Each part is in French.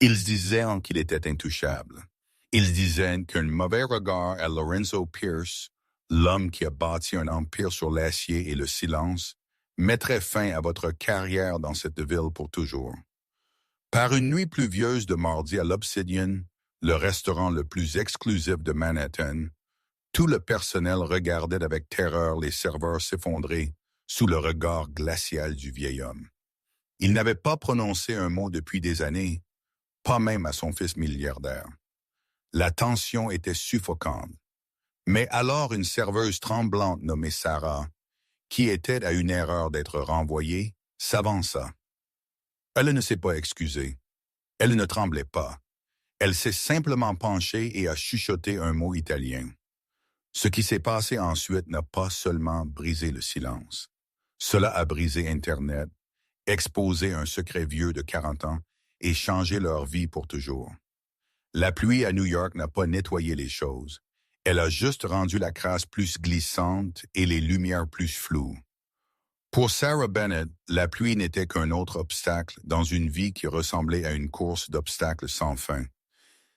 Ils disaient qu'il était intouchable. Ils disaient qu'un mauvais regard à Lorenzo Pierce, l'homme qui a bâti un empire sur l'acier et le silence, mettrait fin à votre carrière dans cette ville pour toujours. Par une nuit pluvieuse de mardi à l'Obsidian, le restaurant le plus exclusif de Manhattan, tout le personnel regardait avec terreur les serveurs s'effondrer sous le regard glacial du vieil homme. Il n'avait pas prononcé un mot depuis des années, pas même à son fils milliardaire. La tension était suffocante. Mais alors une serveuse tremblante nommée Sarah, qui était à une erreur d'être renvoyée, s'avança. Elle ne s'est pas excusée. Elle ne tremblait pas. Elle s'est simplement penchée et a chuchoté un mot italien. Ce qui s'est passé ensuite n'a pas seulement brisé le silence. Cela a brisé Internet, exposé un secret vieux de 40 ans et changé leur vie pour toujours. La pluie à New York n'a pas nettoyé les choses. Elle a juste rendu la crasse plus glissante et les lumières plus floues. Pour Sarah Bennett, la pluie n'était qu'un autre obstacle dans une vie qui ressemblait à une course d'obstacles sans fin.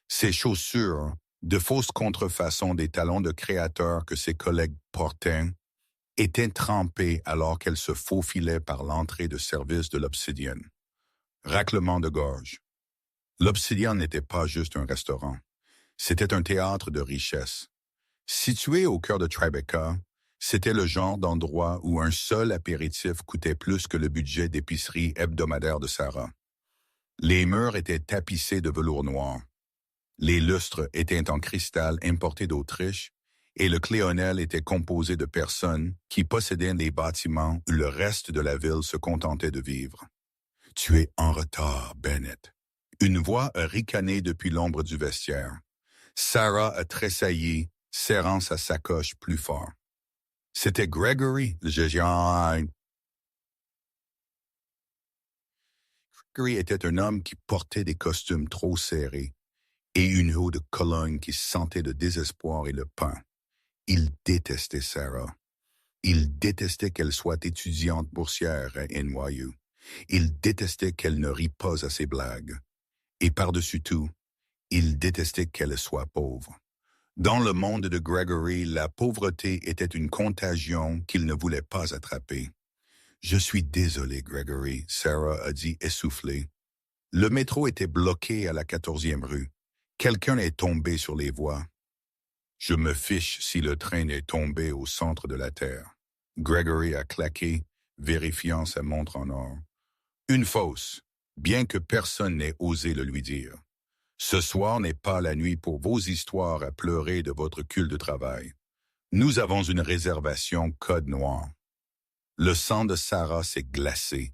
Ses chaussures, de fausses contrefaçons des talons de créateur que ses collègues portaient, étaient trempées alors qu'elle se faufilait par l'entrée de service de l'Obsidian. Raclement de gorge. L'Obsidian n'était pas juste un restaurant. C'était un théâtre de richesse. Situé au cœur de Tribeca, c'était le genre d'endroit où un seul apéritif coûtait plus que le budget d'épicerie hebdomadaire de Sarah. Les murs étaient tapissés de velours noir. Les lustres étaient en cristal importé d'Autriche et le cléonel était composé de personnes qui possédaient des bâtiments où le reste de la ville se contentait de vivre. « Tu es en retard, Bennett. » Une voix a ricané depuis l'ombre du vestiaire. Sarah a tressailli, serrant sa sacoche plus fort. C'était Gregory, le géant. Gregory était un homme qui portait des costumes trop serrés et une eau de Cologne qui sentait le désespoir et le pain. Il détestait Sarah. Il détestait qu'elle soit étudiante boursière à NYU. Il détestait qu'elle ne rit pas à ses blagues. Et par-dessus tout, il détestait qu'elle soit pauvre. Dans le monde de Gregory, la pauvreté était une contagion qu'il ne voulait pas attraper. « Je suis désolé, Gregory », Sarah a dit essoufflée. Le métro était bloqué à la 14e rue. Quelqu'un est tombé sur les voies. Je me fiche si le train est tombé au centre de la Terre. Gregory a claqué, vérifiant sa montre en or. Une fausse, bien que personne n'ait osé le lui dire. Ce soir n'est pas la nuit pour vos histoires à pleurer de votre cul de travail. Nous avons une réservation code noir. Le sang de Sarah s'est glacé.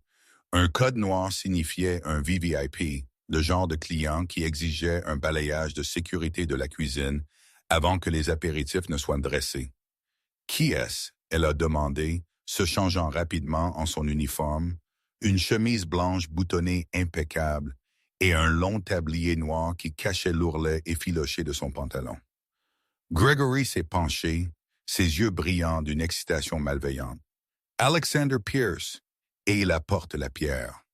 Un code noir signifiait un VVIP, le genre de client qui exigeait un balayage de sécurité de la cuisine avant que les apéritifs ne soient dressés. « Qui est-ce » elle a demandé, se changeant rapidement en son uniforme, une chemise blanche boutonnée impeccable et un long tablier noir qui cachait l'ourlet effiloché de son pantalon. Gregory s'est penché, ses yeux brillants d'une excitation malveillante. « Alexander Pierce » et il apporte la pierre.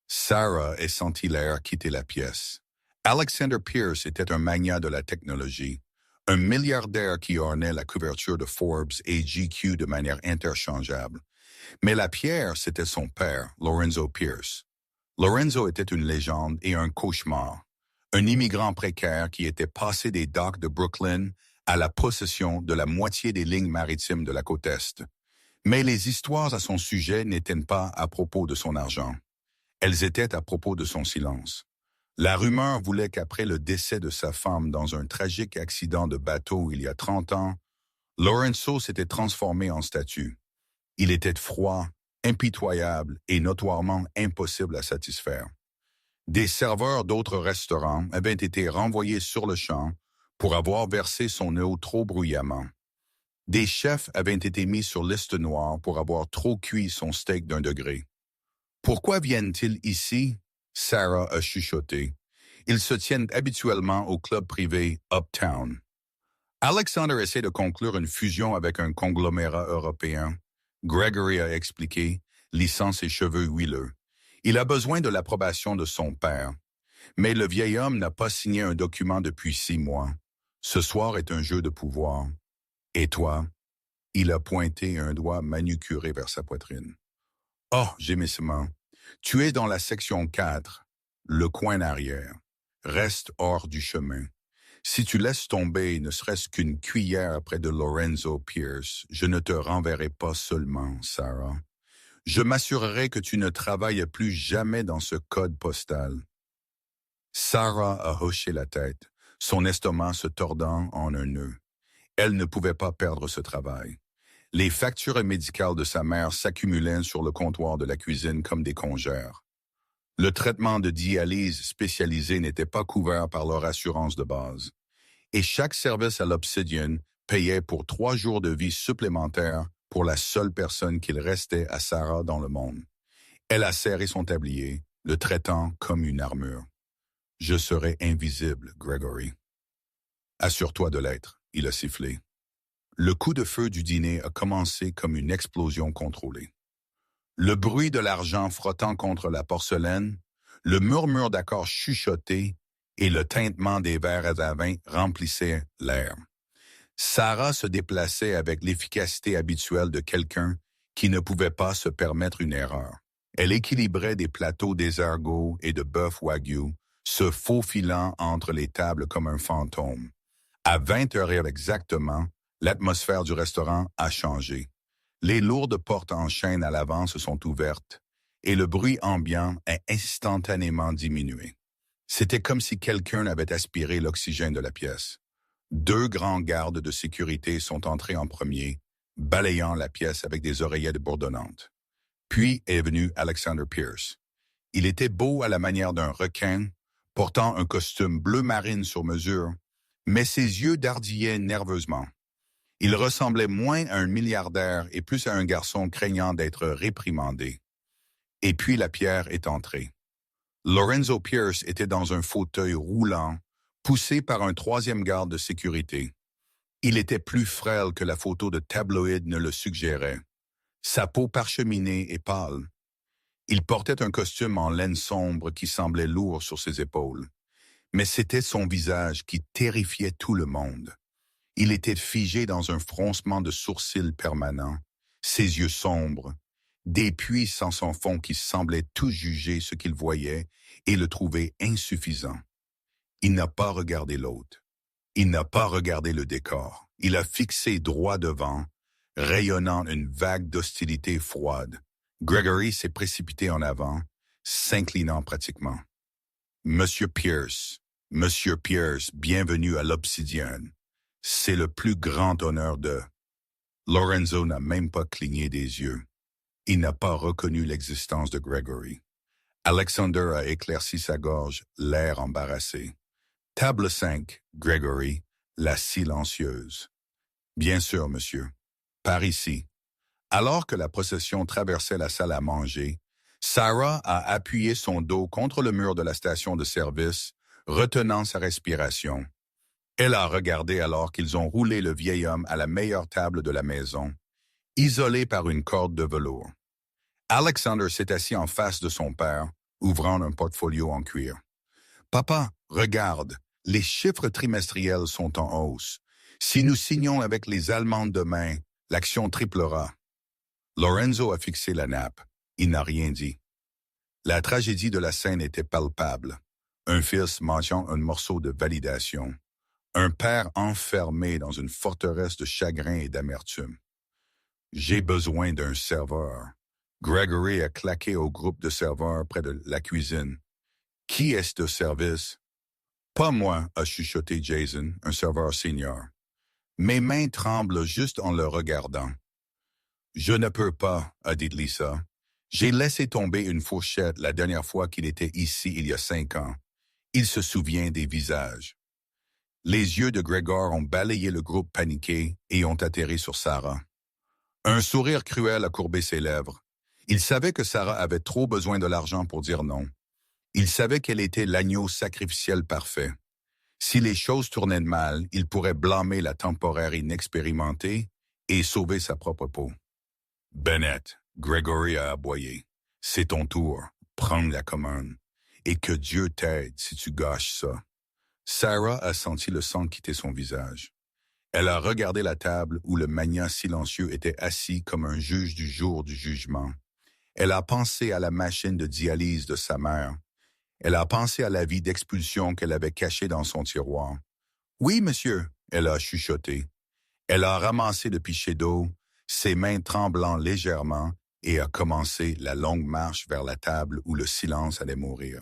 Sarah a senti l'air quitter la pièce. Alexander Pierce était un magnat de la technologie, un milliardaire qui ornait la couverture de Forbes et GQ de manière interchangeable. Mais la pierre, c'était son père, Lorenzo Pierce. Lorenzo était une légende et un cauchemar, un immigrant précaire qui était passé des docks de Brooklyn à la possession de la moitié des lignes maritimes de la côte Est. Mais les histoires à son sujet n'étaient pas à propos de son argent. Elles étaient à propos de son silence. La rumeur voulait qu'après le décès de sa femme dans un tragique accident de bateau il y a 30 ans, Lorenzo s'était transformé en statue. Il était froid, impitoyable et notoirement impossible à satisfaire. Des serveurs d'autres restaurants avaient été renvoyés sur le champ pour avoir versé son eau trop bruyamment. Des chefs avaient été mis sur liste noire pour avoir trop cuit son steak d'1 degré. « Pourquoi viennent-ils ici ?» Sarah a chuchoté. « Ils se tiennent habituellement au club privé Uptown. » Alexander essaie de conclure une fusion avec un conglomérat européen. Gregory a expliqué, lissant ses cheveux huileux. Il a besoin de l'approbation de son père. Mais le vieil homme n'a pas signé un document depuis 6 mois. Ce soir est un jeu de pouvoir. Et toi? Il a pointé un doigt manucuré vers sa poitrine. Oh, gémissement. Tu es dans la section 4, le coin arrière. Reste hors du chemin. Si tu laisses tomber ne serait-ce qu'une cuillère près de Lorenzo Pierce, je ne te renverrai pas seulement, Sarah. Je m'assurerai que tu ne travailles plus jamais dans ce code postal. Sarah a hoché la tête, son estomac se tordant en un nœud. Elle ne pouvait pas perdre ce travail. Les factures médicales de sa mère s'accumulaient sur le comptoir de la cuisine comme des congères. Le traitement de dialyse spécialisé n'était pas couvert par leur assurance de base. Et chaque service à l'Obsidian payait pour 3 jours de vie supplémentaires pour la seule personne qu'il restait à Sarah dans le monde. Elle a serré son tablier, le traitant comme une armure. « Je serai invisible, Gregory. »« Assure-toi de l'être, » il a sifflé. Le coup de feu du dîner a commencé comme une explosion contrôlée. Le bruit de l'argent frottant contre la porcelaine, le murmure d'accords chuchotés et le tintement des verres à vin remplissaient l'air. Sarah se déplaçait avec l'efficacité habituelle de quelqu'un qui ne pouvait pas se permettre une erreur. Elle équilibrait des plateaux d'escargots et de bœuf wagyu, se faufilant entre les tables comme un fantôme. À 20 heures exactement, l'atmosphère du restaurant a changé. Les lourdes portes en chêne à l'avant se sont ouvertes et le bruit ambiant a instantanément diminué. C'était comme si quelqu'un avait aspiré l'oxygène de la pièce. 2 grands gardes de sécurité sont entrés en premier, balayant la pièce avec des oreillettes bourdonnantes. Puis est venu Alexander Pierce. Il était beau à la manière d'un requin, portant un costume bleu marine sur mesure, mais ses yeux dardillaient nerveusement. Il ressemblait moins à un milliardaire et plus à un garçon craignant d'être réprimandé. Et puis la pierre est entrée. Lorenzo Pierce était dans un fauteuil roulant, poussé par un 3e garde de sécurité. Il était plus frêle que la photo de tabloïd ne le suggérait. Sa peau parcheminée et pâle. Il portait un costume en laine sombre qui semblait lourd sur ses épaules. Mais c'était son visage qui terrifiait tout le monde. Il était figé dans un froncement de sourcils permanent, ses yeux sombres, des puits sans son fond qui semblaient tout juger ce qu'il voyait et le trouver insuffisant. Il n'a pas regardé l'autre. Il n'a pas regardé le décor. Il a fixé droit devant, rayonnant une vague d'hostilité froide. Gregory s'est précipité en avant, s'inclinant pratiquement. « Monsieur Pierce, bienvenue à l'Obsidian. C'est le plus grand honneur de... » Lorenzo n'a même pas cligné des yeux. Il n'a pas reconnu l'existence de Gregory. Alexander a éclairci sa gorge, l'air embarrassé. « Table 5, Gregory, la silencieuse. »« Bien sûr, monsieur. Par ici. » Alors que la procession traversait la salle à manger, Sarah a appuyé son dos contre le mur de la station de service, retenant sa respiration. Elle a regardé alors qu'ils ont roulé le vieil homme à la meilleure table de la maison, isolé par une corde de velours. Alexander s'est assis en face de son père, ouvrant un portfolio en cuir. « Papa, regarde, les chiffres trimestriels sont en hausse. Si nous signons avec les Allemands demain, l'action triplera. » Lorenzo a fixé la nappe. Il n'a rien dit. La tragédie de la scène était palpable. Un fils mangeant un morceau de validation. Un père enfermé dans une forteresse de chagrin et d'amertume. « J'ai besoin d'un serveur. » Gregory a claqué au groupe de serveurs près de la cuisine. « Qui est ce service? »« Pas moi, » a chuchoté Jason, un serveur senior. Mes mains tremblent juste en le regardant. « Je ne peux pas, » a dit Lisa. « J'ai laissé tomber une fourchette la dernière fois qu'il était ici il y a 5 ans. Il se souvient des visages. » Les yeux de Gregor ont balayé le groupe paniqué et ont atterri sur Sarah. Un sourire cruel a courbé ses lèvres. Il savait que Sarah avait trop besoin de l'argent pour dire non. Il savait qu'elle était l'agneau sacrificiel parfait. Si les choses tournaient mal, il pourrait blâmer la temporaire inexpérimentée et sauver sa propre peau. « Bennett, » Gregory a aboyé. « C'est ton tour. Prends la commande. » et que Dieu t'aide si tu gâches ça. Sarah a senti le sang quitter son visage. Elle a regardé la table où le magnat silencieux était assis comme un juge du jour du jugement. Elle a pensé à la machine de dialyse de sa mère. Elle a pensé à la vie d'expulsion qu'elle avait cachée dans son tiroir. « Oui, monsieur », elle a chuchoté. Elle a ramassé le pichet d'eau, ses mains tremblant légèrement, et a commencé la longue marche vers la table où le silence allait mourir.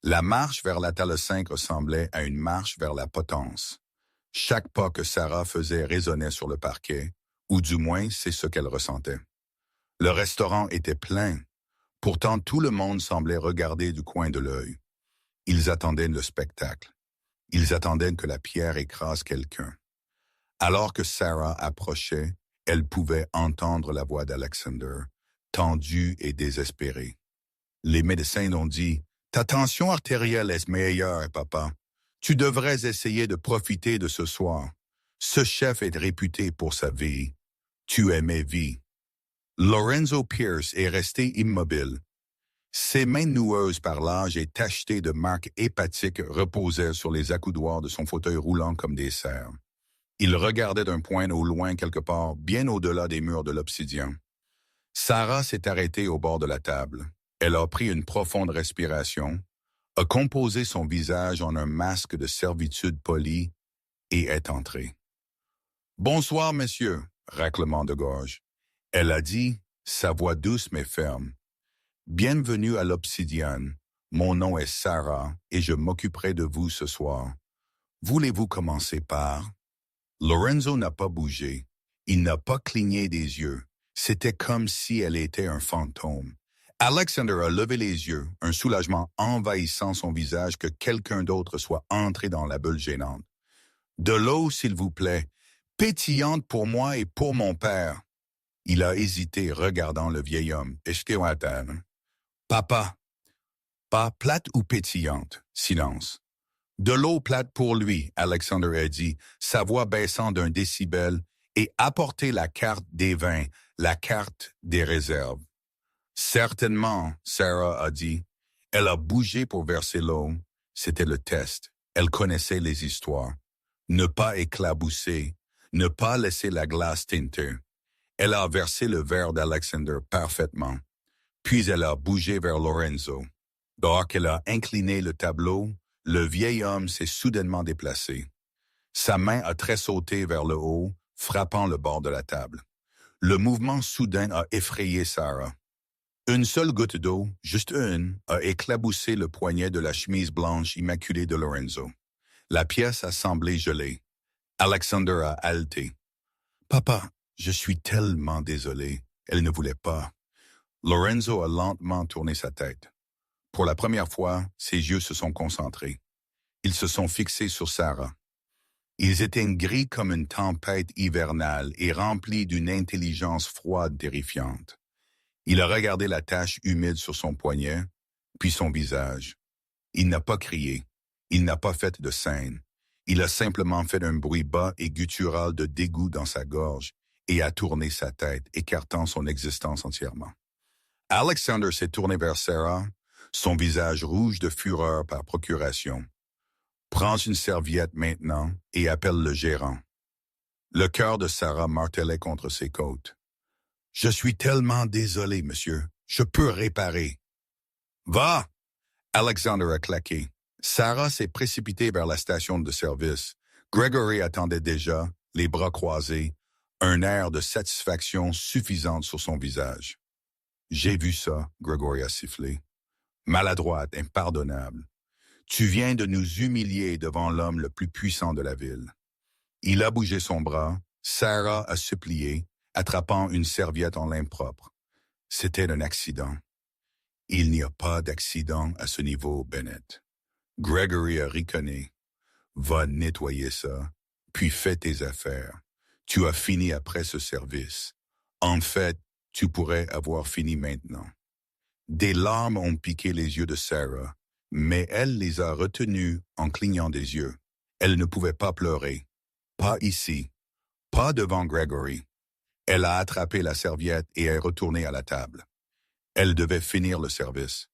La marche vers la table 5 ressemblait à une marche vers la potence. Chaque pas que Sarah faisait résonnait sur le parquet, ou du moins c'est ce qu'elle ressentait. Le restaurant était plein. Pourtant tout le monde semblait regarder du coin de l'œil. Ils attendaient le spectacle. Ils attendaient que la pierre écrase quelqu'un. Alors que Sarah approchait, elle pouvait entendre la voix d'Alexander, tendue et désespérée. Les médecins ont dit « Ta tension artérielle est meilleure, papa. Tu devrais essayer de profiter de ce soir. Ce chef est réputé pour sa vie. Tu aimais vie. » Lorenzo Pierce est resté immobile. Ses mains noueuses par l'âge et tachetées de marques hépatiques reposaient sur les accoudoirs de son fauteuil roulant comme des cerfs. Il regardait d'un point au loin quelque part, bien au-delà des murs de l'obsidian. Sarah s'est arrêtée au bord de la table. Elle a pris une profonde respiration, a composé son visage en un masque de servitude polie et est entrée. « Bonsoir, monsieur », raclement de gorge. Elle a dit, sa voix douce mais ferme. « Bienvenue à l'Obsidienne. Mon nom est Sarah et je m'occuperai de vous ce soir. Voulez-vous commencer par… » Lorenzo n'a pas bougé. Il n'a pas cligné des yeux. C'était comme si elle était un fantôme. Alexander a levé les yeux, un soulagement envahissant son visage que quelqu'un d'autre soit entré dans la bulle gênante. « De l'eau, s'il vous plaît, pétillante pour moi et pour mon père. » Il a hésité, regardant le vieil homme. « Est-ce que vous attendez? »« Papa. »« Pas plate ou pétillante? » Silence. « De l'eau plate pour lui, » Alexander a dit, sa voix baissant d'un décibel, et apportez la carte des vins, la carte des réserves. « Certainement, » Sarah a dit. Elle a bougé pour verser l'eau. C'était le test. Elle connaissait les histoires. Ne pas éclabousser, ne pas laisser la glace teinter. Elle a versé le verre d'Alexander parfaitement. Puis elle a bougé vers Lorenzo. Dehors qu'elle a incliné le tableau, le vieil homme s'est soudainement déplacé. Sa main a tressauté vers le haut, frappant le bord de la table. Le mouvement soudain a effrayé Sarah. Une seule goutte d'eau, juste une, a éclaboussé le poignet de la chemise blanche immaculée de Lorenzo. La pièce a semblé gelée. Alexander a haleté. « Papa, je suis tellement désolé. » Elle ne voulait pas. Lorenzo a lentement tourné sa tête. Pour la première fois, ses yeux se sont concentrés. Ils se sont fixés sur Sarah. Ils étaient gris comme une tempête hivernale et remplis d'une intelligence froide terrifiante. Il a regardé la tache humide sur son poignet, puis son visage. Il n'a pas crié. Il n'a pas fait de scène. Il a simplement fait un bruit bas et guttural de dégoût dans sa gorge et a tourné sa tête, écartant son existence entièrement. Alexander s'est tourné vers Sarah, son visage rouge de fureur par procuration. « Prends une serviette maintenant et appelle le gérant. » Le cœur de Sarah martelait contre ses côtes. « Je suis tellement désolé, monsieur. Je peux réparer. »« Va !» Alexander a claqué. Sarah s'est précipitée vers la station de service. Gregory attendait déjà, les bras croisés, un air de satisfaction suffisante sur son visage. « J'ai vu ça, » Gregory a sifflé. « Maladroite, impardonnable. Tu viens de nous humilier devant l'homme le plus puissant de la ville. » Il a bougé son bras. Sarah a supplié, attrapant une serviette en lin propre. C'était un accident. Il n'y a pas d'accident à ce niveau, Bennett. Gregory a ricané. Va nettoyer ça, puis fais tes affaires. Tu as fini après ce service. En fait, tu pourrais avoir fini maintenant. Des larmes ont piqué les yeux de Sarah, mais elle les a retenus en clignant des yeux. Elle ne pouvait pas pleurer. Pas ici. Pas devant Gregory. Elle a attrapé la serviette et est retournée à la table. Elle devait finir le service.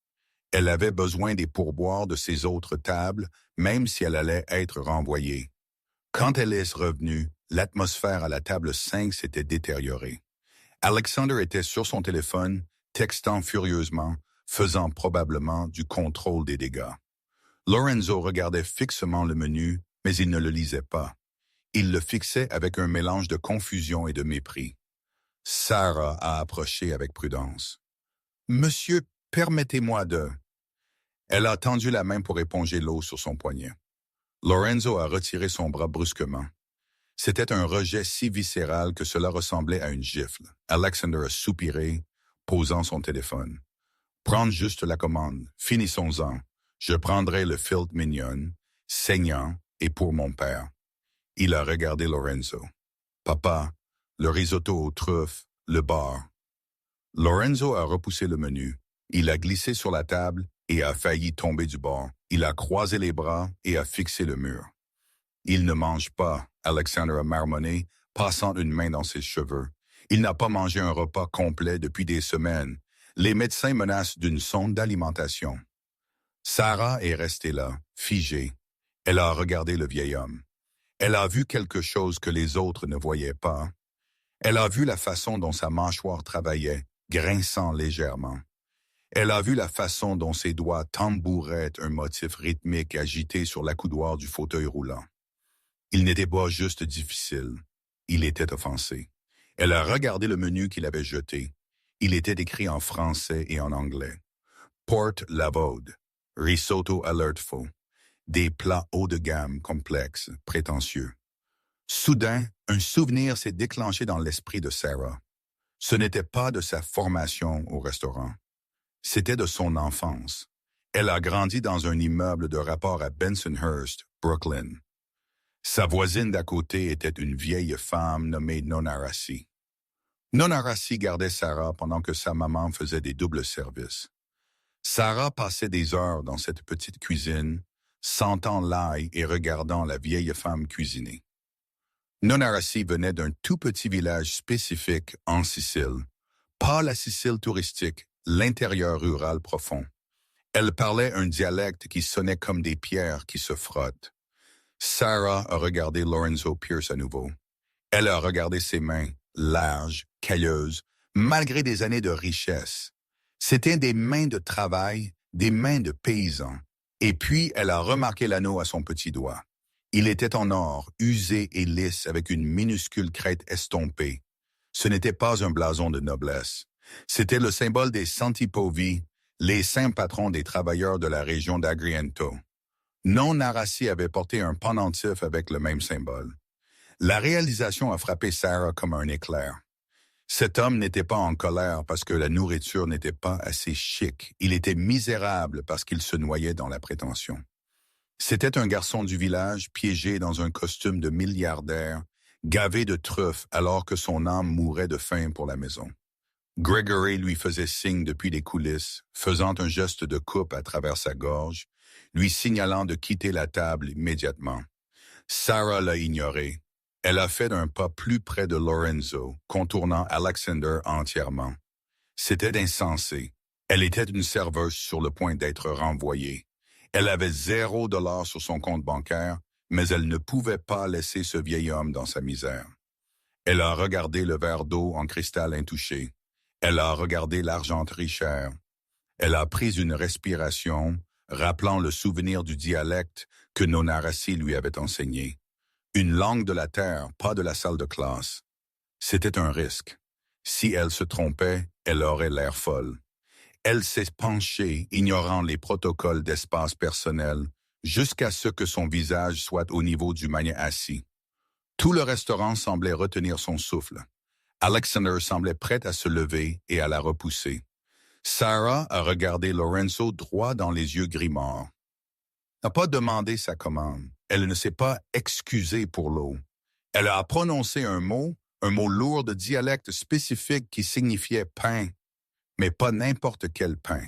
Elle avait besoin des pourboires de ses autres tables, même si elle allait être renvoyée. Quand elle est revenue, l'atmosphère à la table 5 s'était détériorée. Alexander était sur son téléphone, textant furieusement, faisant probablement du contrôle des dégâts. Lorenzo regardait fixement le menu, mais il ne le lisait pas. Il le fixait avec un mélange de confusion et de mépris. Sarah a approché avec prudence. « Monsieur, permettez-moi de… » Elle a tendu la main pour éponger l'eau sur son poignet. Lorenzo a retiré son bras brusquement. C'était un rejet si viscéral que cela ressemblait à une gifle. Alexander a soupiré, posant son téléphone. « Prendre juste la commande. Finissons-en. Je prendrai le filet mignon, saignant, et pour mon père. » Il a regardé Lorenzo. « Papa, le risotto aux truffes, le bar. » Lorenzo a repoussé le menu. Il a glissé sur la table et a failli tomber du bord. Il a croisé les bras et a fixé le mur. « Il ne mange pas, » Alexander a marmonné, passant une main dans ses cheveux. « Il n'a pas mangé un repas complet depuis des semaines. Les médecins menacent d'une sonde d'alimentation. » Sarah est restée là, figée. Elle a regardé le vieil homme. Elle a vu quelque chose que les autres ne voyaient pas. Elle a vu la façon dont sa mâchoire travaillait, grinçant légèrement. Elle a vu la façon dont ses doigts tambouraient un motif rythmique agité sur l'accoudoir du fauteuil roulant. Il n'était pas juste difficile, il était offensé. Elle a regardé le menu qu'il avait jeté. Il était écrit en français et en anglais. Porte lavaude, risotto all'ertefaux, des plats haut de gamme, complexes, prétentieux. Soudain, un souvenir s'est déclenché dans l'esprit de Sarah. Ce n'était pas de sa formation au restaurant. C'était de son enfance. Elle a grandi dans un immeuble de rapport à Bensonhurst, Brooklyn. Sa voisine d'à côté était une vieille femme nommée Nona Rassi. Nona Rassi gardait Sarah pendant que sa maman faisait des doubles services. Sarah passait des heures dans cette petite cuisine, sentant l'ail et regardant la vieille femme cuisiner. Nona Rassi venait d'un tout petit village spécifique en Sicile, pas la Sicile touristique, l'intérieur rural profond. Elle parlait un dialecte qui sonnait comme des pierres qui se frottent. Sarah a regardé Lorenzo Pierce à nouveau. Elle a regardé ses mains, larges, cailleuses, malgré des années de richesse. C'étaient des mains de travail, des mains de paysan. Et puis, elle a remarqué l'anneau à son petit doigt. Il était en or, usé et lisse avec une minuscule crête estompée. Ce n'était pas un blason de noblesse. C'était le symbole des Santipovi, les saints patrons des travailleurs de la région d'Agriento. Nona Rassi avait porté un pendentif avec le même symbole. La réalisation a frappé Sarah comme un éclair. Cet homme n'était pas en colère parce que la nourriture n'était pas assez chic. Il était misérable parce qu'il se noyait dans la prétention. C'était un garçon du village piégé dans un costume de milliardaire, gavé de truffes alors que son âme mourait de faim pour la maison. Gregory lui faisait signe depuis les coulisses, faisant un geste de coupe à travers sa gorge, lui signalant de quitter la table immédiatement. Sarah l'a ignoré. Elle a fait d'un pas plus près de Lorenzo, contournant Alexander entièrement. C'était insensé. Elle était une serveuse sur le point d'être renvoyée. Elle avait $0 sur son compte bancaire, mais elle ne pouvait pas laisser ce vieil homme dans sa misère. Elle a regardé le verre d'eau en cristal intouché. Elle a regardé l'argenterie chère. Elle a pris une respiration, rappelant le souvenir du dialecte que Nona Rassi lui avait enseigné. Une langue de la terre, pas de la salle de classe. C'était un risque. Si elle se trompait, elle aurait l'air folle. Elle s'est penchée, ignorant les protocoles d'espace personnel, jusqu'à ce que son visage soit au niveau du manier assis. Tout le restaurant semblait retenir son souffle. Alexander semblait prêt à se lever et à la repousser. Sarah a regardé Lorenzo droit dans les yeux gris-morts. N'a pas demandé sa commande. Elle ne s'est pas excusée pour l'eau. Elle a prononcé un mot lourd de dialecte spécifique qui signifiait pain, mais pas n'importe quel pain.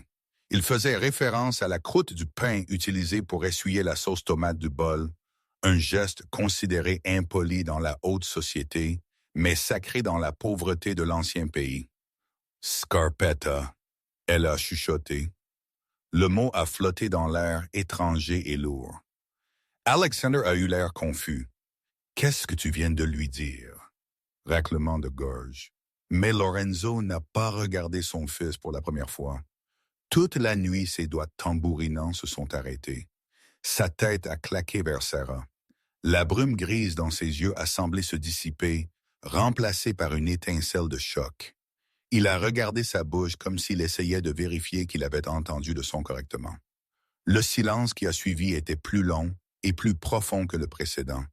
Il faisait référence à la croûte du pain utilisée pour essuyer la sauce tomate du bol, un geste considéré impoli dans la haute société, mais sacré dans la pauvreté de l'ancien pays. Scarpetta, elle a chuchoté. Le mot a flotté dans l'air étranger et lourd. Alexander a eu l'air confus. « Qu'est-ce que tu viens de lui dire? » Raclement de gorge. Mais Lorenzo n'a pas regardé son fils pour la première fois. Toute la nuit, ses doigts tambourinants se sont arrêtés. Sa tête a claqué vers Sarah. La brume grise dans ses yeux a semblé se dissiper, remplacée par une étincelle de choc. Il a regardé sa bouche comme s'il essayait de vérifier qu'il avait entendu le son correctement. Le silence qui a suivi était plus long et plus profond que le précédent.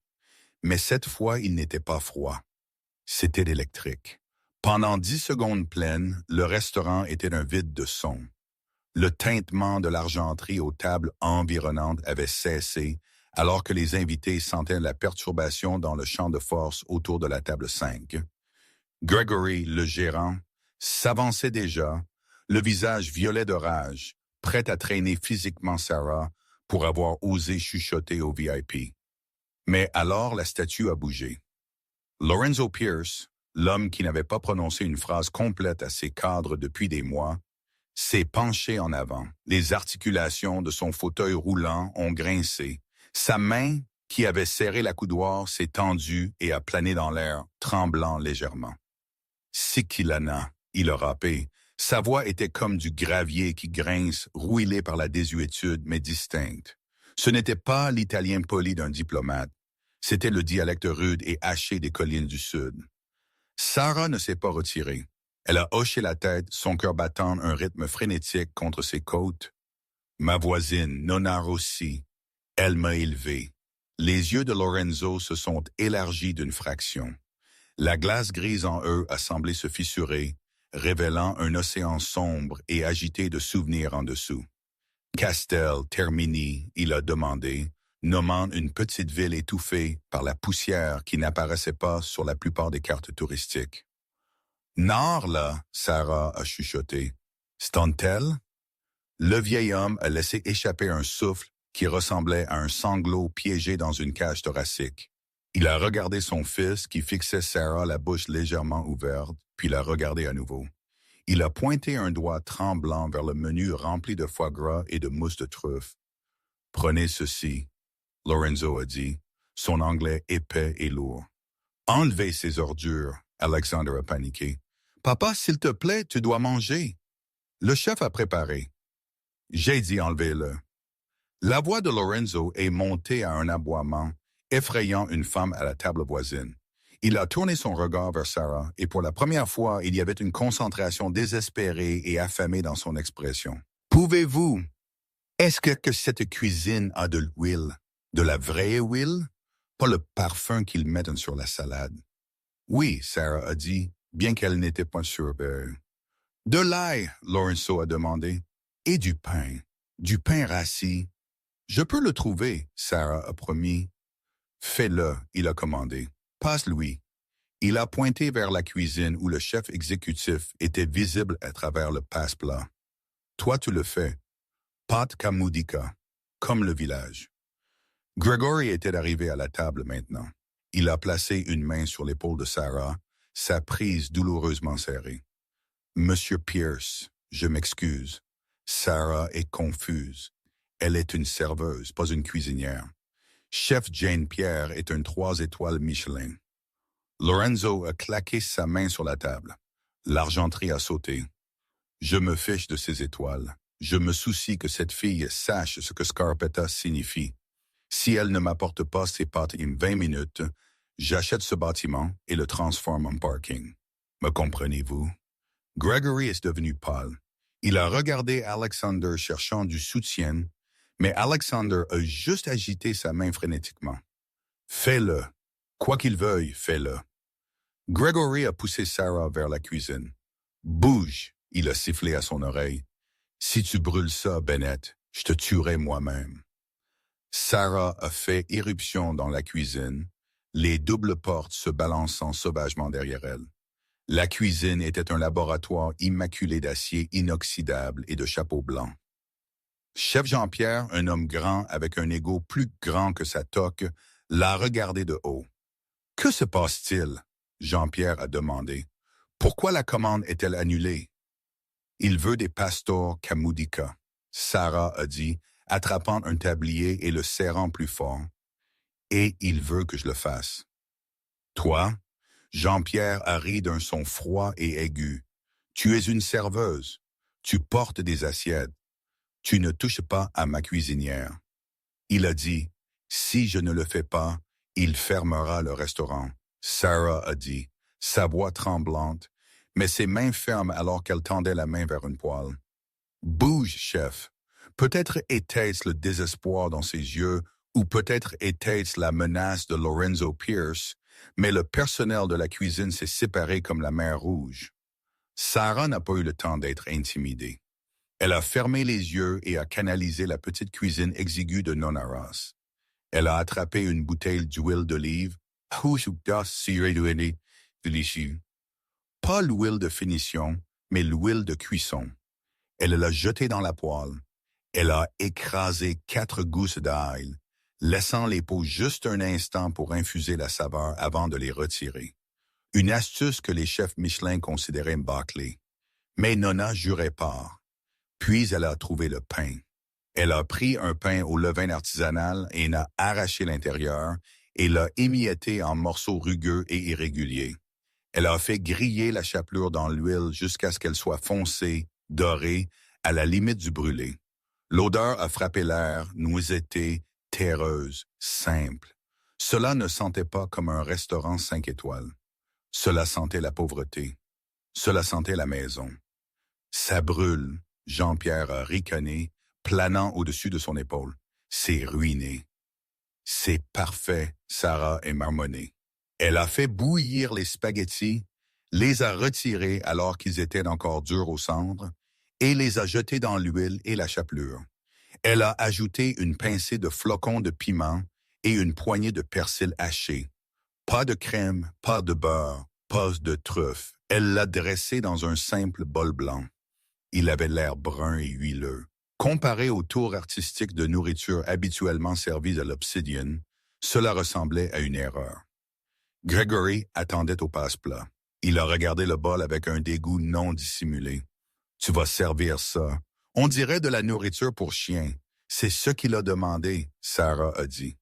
Mais cette fois, il n'était pas froid. C'était électrique. Pendant 10 secondes pleines, le restaurant était un vide de son. Le tintement de l'argenterie aux tables environnantes avait cessé, alors que les invités sentaient la perturbation dans le champ de force autour de la table 5. Gregory, le gérant, s'avançait déjà, le visage violet de rage, prêt à traîner physiquement Sarah pour avoir osé chuchoter au VIP. Mais alors la statue a bougé. Lorenzo Pierce, l'homme qui n'avait pas prononcé une phrase complète à ses cadres depuis des mois, s'est penché en avant. Les articulations de son fauteuil roulant ont grincé. Sa main, qui avait serré la coudoir, s'est tendue et a plané dans l'air, tremblant légèrement. « Sikilana », il a râpé. Sa voix était comme du gravier qui grince, rouillé par la désuétude, mais distincte. Ce n'était pas l'italien poli d'un diplomate. C'était le dialecte rude et haché des collines du Sud. Sarah ne s'est pas retirée. Elle a hoché la tête, son cœur battant un rythme frénétique contre ses côtes. « Ma voisine, Nona Rossi, elle m'a élevé. » Les yeux de Lorenzo se sont élargis d'une fraction. La glace grise en eux a semblé se fissurer, révélant un océan sombre et agité de souvenirs en dessous. « Castel Termini », il a demandé, nommant une petite ville étouffée par la poussière qui n'apparaissait pas sur la plupart des cartes touristiques. « Narla », Sarah a chuchoté. « Stantel ?» Le vieil homme a laissé échapper un souffle qui ressemblait à un sanglot piégé dans une cage thoracique. Il a regardé son fils qui fixait Sarah la bouche légèrement ouverte, puis l'a regardé à nouveau. Il a pointé un doigt tremblant vers le menu rempli de foie gras et de mousse de truffe. « Prenez ceci », Lorenzo a dit, son anglais épais et lourd. « Enlevez ces ordures », Alexander a paniqué. « Papa, s'il te plaît, tu dois manger. » Le chef a préparé. « J'ai dit enlevez-le. » La voix de Lorenzo est montée à un aboiement, effrayant une femme à la table voisine. Il a tourné son regard vers Sarah, et pour la première fois, il y avait une concentration désespérée et affamée dans son expression. « Pouvez-vous? Est-ce que cette cuisine a de l'huile? De la vraie huile? Pas le parfum qu'ils mettent sur la salade. » « Oui, » Sarah a dit, bien qu'elle n'était pas sûre. « De l'ail, » Lorenzo a demandé. « Et du pain. Du pain rassis. »« Je peux le trouver, » Sarah a promis. « Fais-le, » il a commandé. « Passe-lui. » Il a pointé vers la cuisine où le chef exécutif était visible à travers le passe-plat. « Toi, tu le fais. Pâte Kamudika, comme le village. » Gregory était arrivé à la table maintenant. Il a placé une main sur l'épaule de Sarah, sa prise douloureusement serrée. « Monsieur Pierce, je m'excuse. » Sarah est confuse. Elle est une serveuse, pas une cuisinière. Chef Jane Pierre est un 3 étoiles Michelin. Lorenzo a claqué sa main sur la table. L'argenterie a sauté. « Je me fiche de ces étoiles. Je me soucie que cette fille sache ce que Scarpetta signifie. Si elle ne m'apporte pas ses pâtes en 20 minutes, j'achète ce bâtiment et le transforme en parking. Me comprenez-vous? » Gregory est devenu pâle. Il a regardé Alexander cherchant du soutien, mais Alexander a juste agité sa main frénétiquement. « Fais-le. Quoi qu'il veuille, fais-le. » Gregory a poussé Sarah vers la cuisine. « Bouge !» il a sifflé à son oreille. « Si tu brûles ça, Bennett, je te tuerai moi-même. » Sarah a fait irruption dans la cuisine, les doubles portes se balançant sauvagement derrière elle. La cuisine était un laboratoire immaculé d'acier inoxydable et de chapeaux blancs. Chef Jean-Pierre, un homme grand avec un ego plus grand que sa toque, l'a regardé de haut. « Que se passe-t-il? » Jean-Pierre a demandé. « Pourquoi la commande est-elle annulée? »« Il veut des pastors Kamudika. » Sarah a dit, attrapant un tablier et le serrant plus fort. Et il veut que je le fasse. Toi, Jean-Pierre a ri d'un son froid et aigu. Tu es une serveuse. Tu portes des assiettes. Tu ne touches pas à ma cuisinière. Il a dit, si je ne le fais pas, il fermera le restaurant. Sarah a dit, sa voix tremblante, mais ses mains fermes alors qu'elle tendait la main vers une poêle. Bouge, chef. Peut-être était-ce le désespoir dans ses yeux, ou peut-être était-ce la menace de Lorenzo Pierce, mais le personnel de la cuisine s'est séparé comme la mer Rouge. Sarah n'a pas eu le temps d'être intimidée. Elle a fermé les yeux et a canalisé la petite cuisine exiguë de Nonna Ross. Elle a attrapé une bouteille d'huile d'olive, pas l'huile de finition, mais l'huile de cuisson. Elle l'a jetée dans la poêle. Elle a écrasé 4 gousses d'ail, laissant les peaux juste un instant pour infuser la saveur avant de les retirer. Une astuce que les chefs Michelin considéraient bâclée. Mais Nonna jurait pas. Puis elle a trouvé le pain. Elle a pris un pain au levain artisanal et en a arraché l'intérieur et l'a émietté en morceaux rugueux et irréguliers. Elle a fait griller la chapelure dans l'huile jusqu'à ce qu'elle soit foncée, dorée, à la limite du brûlé. L'odeur a frappé l'air, noisettée, terreuse, simple. Cela ne sentait pas comme un restaurant 5 étoiles. Cela sentait la pauvreté. Cela sentait la maison. Ça brûle, Jean-Pierre a ricané, planant au-dessus de son épaule. C'est ruiné. C'est parfait, Sarah est marmonnée. Elle a fait bouillir les spaghettis, les a retirés alors qu'ils étaient encore durs au centre, et les a jetés dans l'huile et la chapelure. Elle a ajouté une pincée de flocons de piment et une poignée de persil haché. Pas de crème, pas de beurre, pas de truffe. Elle l'a dressé dans un simple bol blanc. Il avait l'air brun et huileux. Comparé aux tours artistiques de nourriture habituellement servies à l'Obsidian, cela ressemblait à une erreur. Gregory attendait au passe-plat. Il a regardé le bol avec un dégoût non dissimulé. « Tu vas servir ça. On dirait de la nourriture pour chien. C'est ce qu'il a demandé, » Sarah a dit.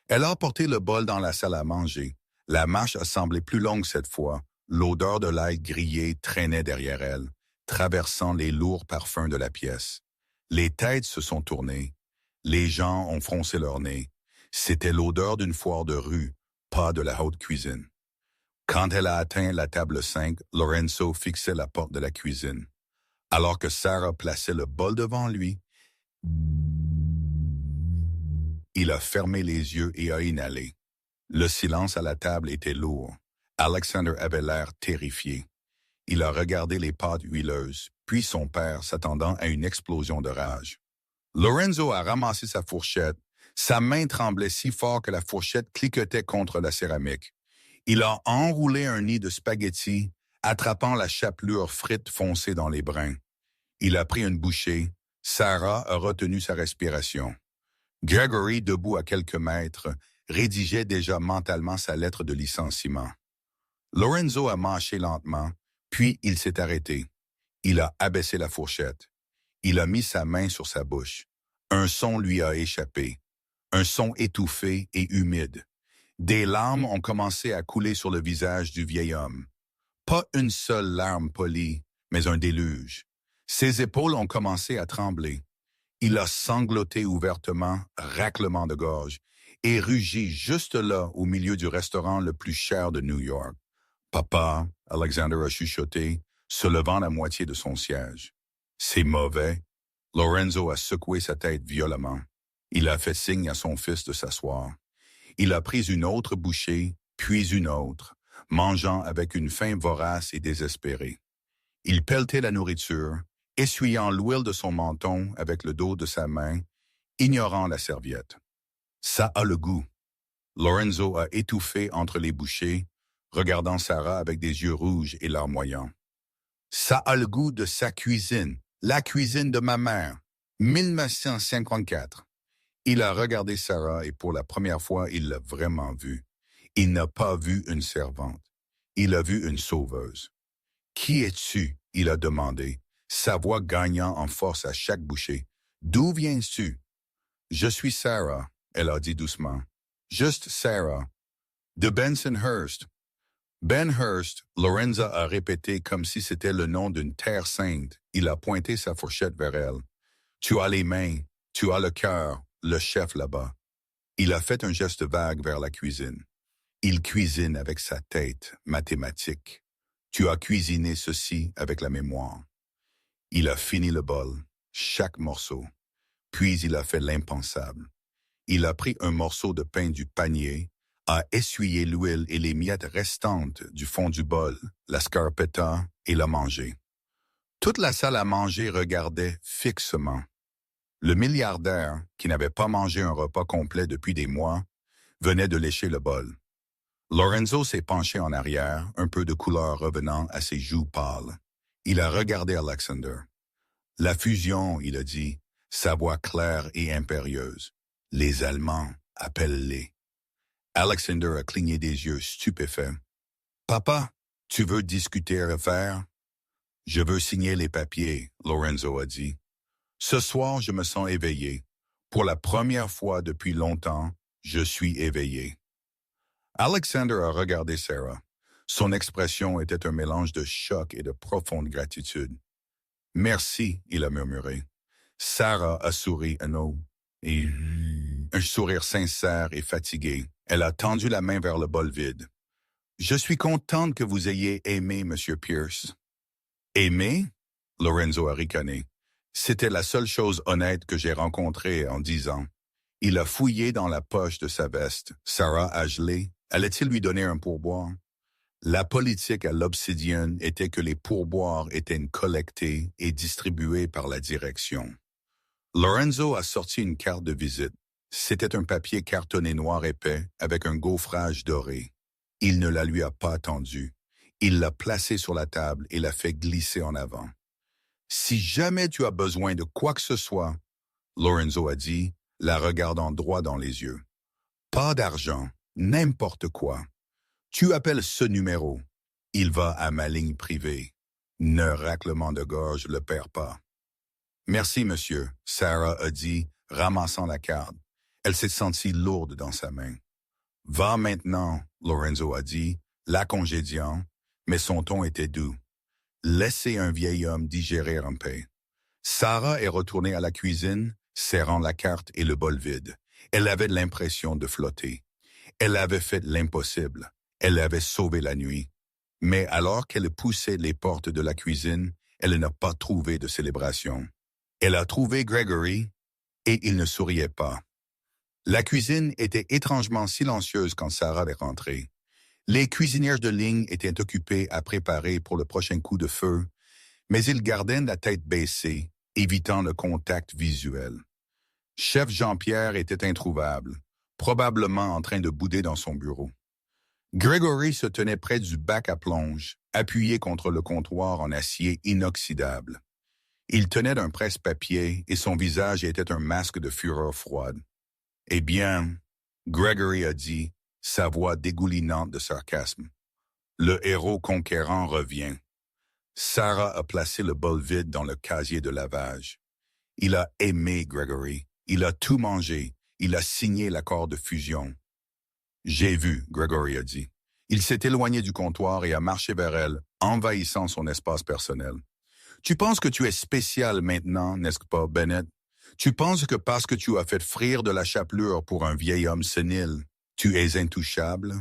Elle a apporté le bol dans la salle à manger. La marche a semblé plus longue cette fois. L'odeur de l'ail grillé traînait derrière elle, traversant les lourds parfums de la pièce. Les têtes se sont tournées. Les gens ont froncé leur nez. C'était l'odeur d'une foire de rue, pas de la haute cuisine. Quand elle a atteint la table 5, Lorenzo fixait la porte de la cuisine. Alors que Sarah plaçait le bol devant lui, il a fermé les yeux et a inhalé. Le silence à la table était lourd. Alexander avait l'air terrifié. Il a regardé les pâtes huileuses, puis son père s'attendant à une explosion de rage. Lorenzo a ramassé sa fourchette. Sa main tremblait si fort que la fourchette cliquetait contre la céramique. Il a enroulé un nid de spaghettis, attrapant la chapelure frite foncée dans les brins. Il a pris une bouchée. Sarah a retenu sa respiration. Gregory, debout à quelques mètres, rédigeait déjà mentalement sa lettre de licenciement. Lorenzo a mâché lentement, puis il s'est arrêté. Il a abaissé la fourchette. Il a mis sa main sur sa bouche. Un son lui a échappé. Un son étouffé et humide. Des larmes ont commencé à couler sur le visage du vieil homme. Pas une seule larme polie, mais un déluge. Ses épaules ont commencé à trembler. Il a sangloté ouvertement, raclement de gorge, et rugi juste là au milieu du restaurant le plus cher de New York. « Papa », Alexander a chuchoté, se levant la moitié de son siège. « C'est mauvais. » Lorenzo a secoué sa tête violemment. Il a fait signe à son fils de s'asseoir. Il a pris une autre bouchée, puis une autre, mangeant avec une faim vorace et désespérée. Il pelletait la nourriture, essuyant l'huile de son menton avec le dos de sa main, ignorant la serviette. Ça a le goût. Lorenzo a étouffé entre les bouchées, regardant Sarah avec des yeux rouges et larmoyants. Ça a le goût de sa cuisine, la cuisine de ma mère, 1954. Il a regardé Sarah et pour la première fois, il l'a vraiment vue. Il n'a pas vu une servante. Il a vu une sauveuse. « Qui es-tu » il a demandé, sa voix gagnant en force à chaque bouchée. « D'où viens-tu? Je suis Sarah, elle a dit doucement. Juste Sarah. De Bensonhurst. Benhurst, Lorenza a répété comme si c'était le nom d'une terre sainte. Il a pointé sa fourchette vers elle. Tu as les mains, tu as le cœur, le chef là-bas. Il a fait un geste vague vers la cuisine. Il cuisine avec sa tête mathématique. Tu as cuisiné ceci avec la mémoire. Il a fini le bol, chaque morceau. Puis il a fait l'impensable. Il a pris un morceau de pain du panier, a essuyé l'huile et les miettes restantes du fond du bol, la scarpetta et l'a mangé. Toute la salle à manger regardait fixement. Le milliardaire, qui n'avait pas mangé un repas complet depuis des mois, venait de lécher le bol. Lorenzo s'est penché en arrière, un peu de couleur revenant à ses joues pâles. Il a regardé Alexander. La fusion, il a dit, sa voix claire et impérieuse. Les Allemands, appelle-les. Alexander a cligné des yeux stupéfait. Papa, tu veux discuter affaire? Je veux signer les papiers, Lorenzo a dit. Ce soir, je me sens éveillé. Pour la première fois depuis longtemps, je suis éveillé. Alexander a regardé Sarah. Son expression était un mélange de choc et de profonde gratitude. Merci, il a murmuré. Sarah a souri à nouveau, et un sourire sincère et fatigué. Elle a tendu la main vers le bol vide. Je suis contente que vous ayez aimé, Monsieur Pierce. Aimé? Lorenzo a ricané. C'était la seule chose honnête que j'ai rencontrée en 10 ans. Il a fouillé dans la poche de sa veste. Sarah a gelé. Allait-il lui donner un pourboire? La politique à l'Obsidian était que les pourboires étaient collectés et distribués par la direction. Lorenzo a sorti une carte de visite. C'était un papier cartonné noir épais avec un gaufrage doré. Il ne la lui a pas tendue. Il l'a placée sur la table et l'a fait glisser en avant. Si jamais tu as besoin de quoi que ce soit, Lorenzo a dit, la regardant droit dans les yeux. Pas d'argent, n'importe quoi. Tu appelles ce numéro. Il va à ma ligne privée. Ne raclement de gorge le perd pas. Merci, monsieur, Sarah a dit, ramassant la carte. Elle s'est sentie lourde dans sa main. Va maintenant, Lorenzo a dit, la congédiant, mais son ton était doux. Laissez un vieil homme digérer en paix. Sarah est retournée à la cuisine, serrant la carte et le bol vide. Elle avait l'impression de flotter. Elle avait fait l'impossible. Elle avait sauvé la nuit. Mais alors qu'elle poussait les portes de la cuisine, elle n'a pas trouvé de célébration. Elle a trouvé Gregory, et il ne souriait pas. La cuisine était étrangement silencieuse quand Sarah est rentrée. Les cuisinières de ligne étaient occupées à préparer pour le prochain coup de feu, mais ils gardaient la tête baissée, évitant le contact visuel. Chef Jean-Pierre était introuvable, probablement en train de bouder dans son bureau. Gregory se tenait près du bac à plonge, appuyé contre le comptoir en acier inoxydable. Il tenait d'un presse-papier et son visage était un masque de fureur froide. « Eh bien, Gregory a dit, sa voix dégoulinante de sarcasme. Le héros conquérant revient. » Sarah a placé le bol vide dans le casier de lavage. Il a aimé Gregory. Il a tout mangé. Il a signé l'accord de fusion. J'ai vu, Gregory a dit. Il s'est éloigné du comptoir et a marché vers elle, envahissant son espace personnel. Tu penses que tu es spécial maintenant, n'est-ce pas, Bennett? Tu penses que parce que tu as fait frire de la chapelure pour un vieil homme sénile, tu es intouchable?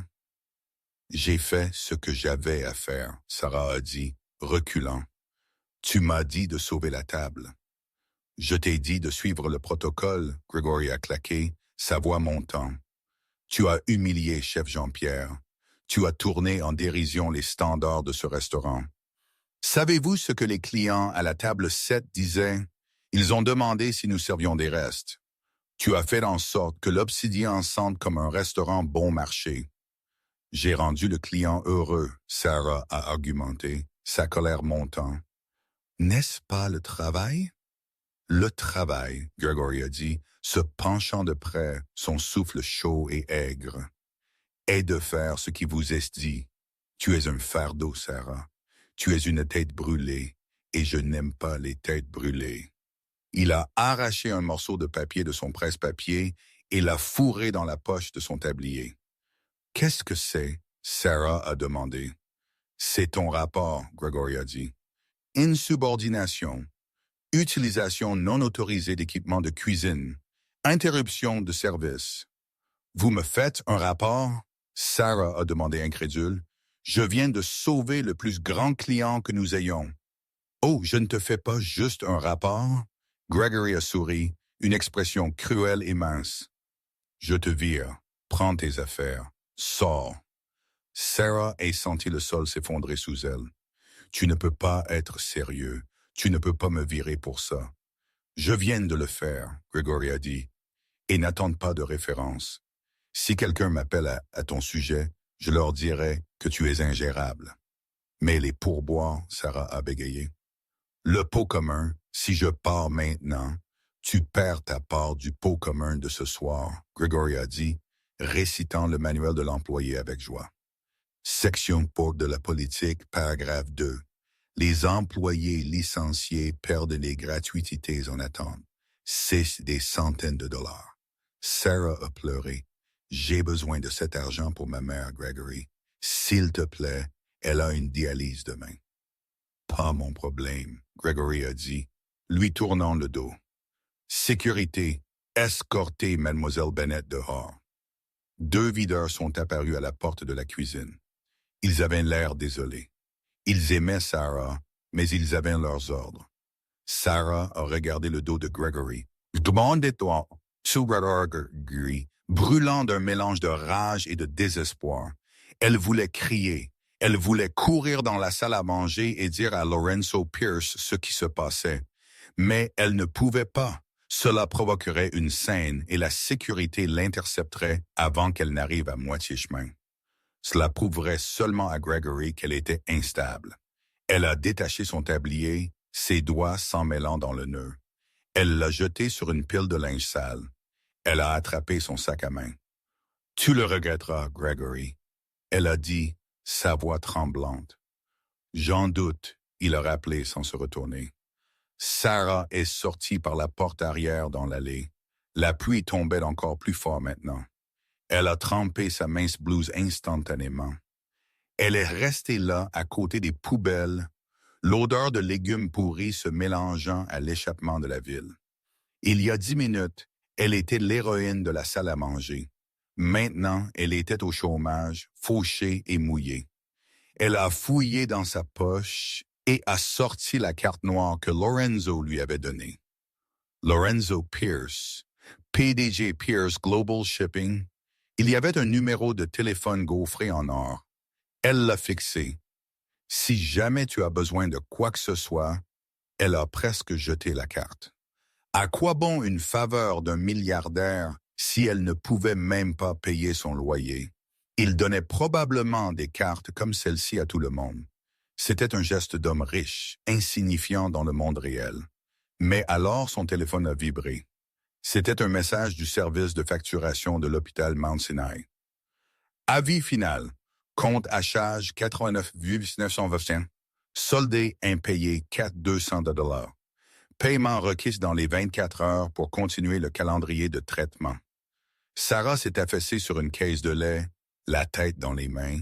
J'ai fait ce que j'avais à faire, Sarah a dit, reculant. Tu m'as dit de sauver la table. Je t'ai dit de suivre le protocole, Gregory a claqué, sa voix montant. Tu as humilié chef Jean-Pierre. Tu as tourné en dérision les standards de ce restaurant. Savez-vous ce que les clients à la table 7 disaient? Ils ont demandé si nous servions des restes. Tu as fait en sorte que l'Obsidian sente comme un restaurant bon marché. J'ai rendu le client heureux, Sarah a argumenté, sa colère montant. N'est-ce pas le travail? Le travail, Gregory a dit, se penchant de près, son souffle chaud et aigre, est de faire ce qui vous est dit. Tu es un fardeau, Sarah. Tu es une tête brûlée, et je n'aime pas les têtes brûlées. Il a arraché un morceau de papier de son presse-papier et l'a fourré dans la poche de son tablier. « Qu'est-ce que c'est ?» Sarah a demandé. « C'est ton rapport, » Gregory a dit. « Insubordination, utilisation non autorisée d'équipements de cuisine, interruption de service. »« Vous me faites un rapport ?» Sarah a demandé incrédule. « Je viens de sauver le plus grand client que nous ayons. »« Oh, je ne te fais pas juste un rapport ?» Gregory a souri, une expression cruelle et mince. « Je te vire. Prends tes affaires. Sors. » Sarah a senti le sol s'effondrer sous elle. « Tu ne peux pas être sérieux. Tu ne peux pas me virer pour ça. »« Je viens de le faire, » Gregory a dit. « Et n'attends pas de référence. Si quelqu'un m'appelle à ton sujet, je leur dirai que tu es ingérable. » « Mais les pourboires, » Sarah a bégayé. « Le pot commun, si je pars maintenant, tu perds ta part du pot commun de ce soir, » Gregory a dit, récitant le manuel de l'employé avec joie. Section pour de la politique, paragraphe 2. Les employés licenciés perdent les gratuités en attente. C'est des centaines de dollars. Sarah a pleuré. J'ai besoin de cet argent pour ma mère, Gregory. S'il te plaît, elle a une dialyse demain. Pas mon problème, Gregory a dit, lui tournant le dos. Sécurité, escortez Mademoiselle Bennett dehors. 2 videurs sont apparus à la porte de la cuisine. Ils avaient l'air désolés. Ils aimaient Sarah, mais ils avaient leurs ordres. Sarah a regardé le dos de Gregory. « Demandez-toi, sur Gregory, brûlant d'un mélange de rage et de désespoir. Elle voulait crier. Elle voulait courir dans la salle à manger et dire à Lorenzo Pierce ce qui se passait. Mais elle ne pouvait pas. Cela provoquerait une scène et la sécurité l'intercepterait avant qu'elle n'arrive à moitié chemin. Cela prouverait seulement à Gregory qu'elle était instable. Elle a détaché son tablier, ses doigts s'en mêlant dans le nœud. Elle l'a jeté sur une pile de linge sale. Elle a attrapé son sac à main. « Tu le regretteras, Gregory. » Elle a dit, sa voix tremblante. « J'en doute, » il a rappelé sans se retourner. Sarah est sortie par la porte arrière dans l'allée. La pluie tombait encore plus fort maintenant. Elle a trempé sa mince blouse instantanément. Elle est restée là, à côté des poubelles, l'odeur de légumes pourris se mélangeant à l'échappement de la ville. Il y a 10 minutes, elle était l'héroïne de la salle à manger. Maintenant, elle était au chômage, fauchée et mouillée. Elle a fouillé dans sa poche et a sorti la carte noire que Lorenzo lui avait donnée. Lorenzo Pierce, PDG Pierce Global Shipping. Il y avait un numéro de téléphone gaufré en or. Elle l'a fixé. Si jamais tu as besoin de quoi que ce soit, elle a presque jeté la carte. À quoi bon une faveur d'un milliardaire si elle ne pouvait même pas payer son loyer? Il donnait probablement des cartes comme celle-ci à tout le monde. C'était un geste d'homme riche, insignifiant dans le monde réel. Mais alors son téléphone a vibré. C'était un message du service de facturation de l'hôpital Mount Sinai. Avis final. Compte à charge 89,920. Soldé impayé 4,200 $. Paiement requis dans les 24 heures pour continuer le calendrier de traitement. Sarah s'est affaissée sur une caisse de lait, la tête dans les mains.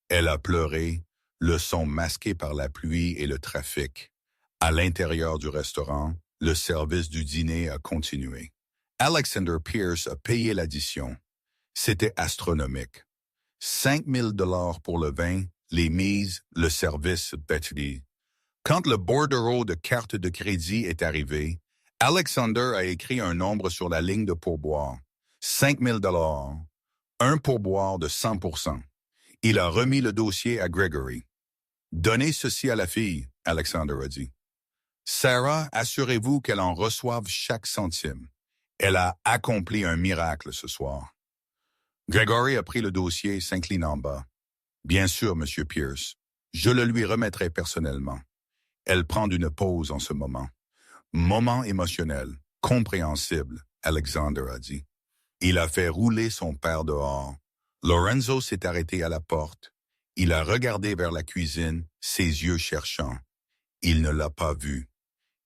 Elle a pleuré, le son masqué par la pluie et le trafic. À l'intérieur du restaurant, le service du dîner a continué. Alexander Pierce a payé l'addition. C'était astronomique. 5 000 $ pour le vin, les mises, le service, etc. Quand le bordereau de carte de crédit est arrivé, Alexander a écrit un nombre sur la ligne de pourboire. 5 000 $. Un pourboire de 100%. Il a remis le dossier à Gregory. « Donnez ceci à la fille, » Alexander a dit. « Sarah, assurez-vous qu'elle en reçoive chaque centime. Elle a accompli un miracle ce soir. » Gregory a pris le dossier, s'inclinant bas. « Bien sûr, Monsieur Pierce. Je le lui remettrai personnellement. » Elle prend une pause en ce moment. « Moment émotionnel, compréhensible, » Alexander a dit. Il a fait rouler son père dehors. Lorenzo s'est arrêté à la porte. Il a regardé vers la cuisine, ses yeux cherchants. Il ne l'a pas vu.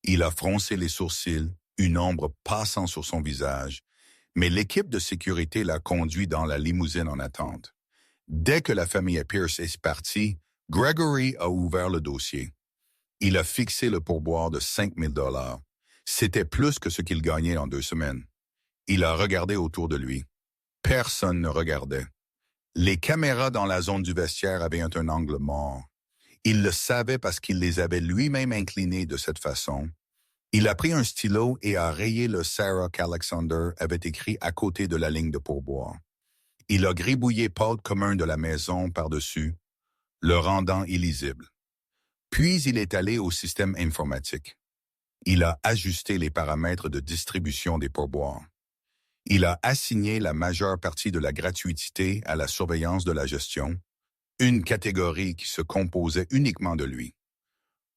Il a froncé les sourcils, une ombre passant sur son visage, mais l'équipe de sécurité l'a conduit dans la limousine en attente. Dès que la famille Pierce est partie, Gregory a ouvert le dossier. Il a fixé le pourboire de 5 000 $. C'était plus que ce qu'il gagnait en 2 semaines. Il a regardé autour de lui. Personne ne regardait. Les caméras dans la zone du vestiaire avaient un angle mort. Il le savait parce qu'il les avait lui-même inclinés de cette façon. Il a pris un stylo et a rayé le Sarah qu'Alexander avait écrit à côté de la ligne de pourboire. Il a gribouillé Paul commun de la maison par-dessus, le rendant illisible. Puis il est allé au système informatique. Il a ajusté les paramètres de distribution des pourboires. Il a assigné la majeure partie de la gratuité à la surveillance de la gestion, une catégorie qui se composait uniquement de lui.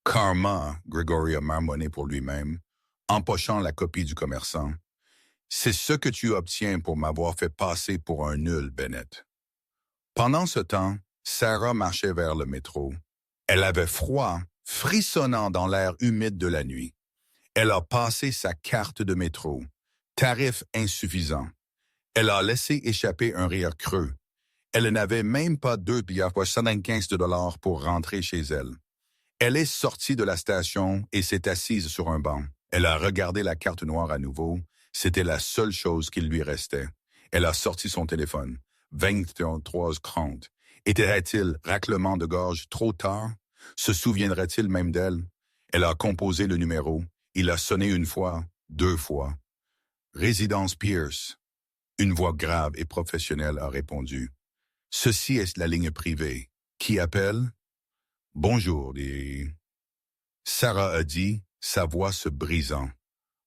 Karma, Gregory a marmonné pour lui-même, empochant la copie du commerçant. C'est ce que tu obtiens pour m'avoir fait passer pour un nul, Bennett. Pendant ce temps, Sarah marchait vers le métro. Elle avait froid, frissonnant dans l'air humide de la nuit. Elle a passé sa carte de métro. Tarif insuffisant. Elle a laissé échapper un rire creux. Elle n'avait même pas 2,75 $ pour rentrer chez elle. Elle est sortie de la station et s'est assise sur un banc. Elle a regardé la carte noire à nouveau. C'était la seule chose qui lui restait. Elle a sorti son téléphone. 23h30. Était-il raclement de gorge trop tard? Se souviendrait-il même d'elle? Elle a composé le numéro. Il a sonné 1 fois, 2 fois. Résidence Pierce. Une voix grave et professionnelle a répondu. Ceci est la ligne privée. Qui appelle? Bonjour, dit. Sarah a dit, sa voix se brisant.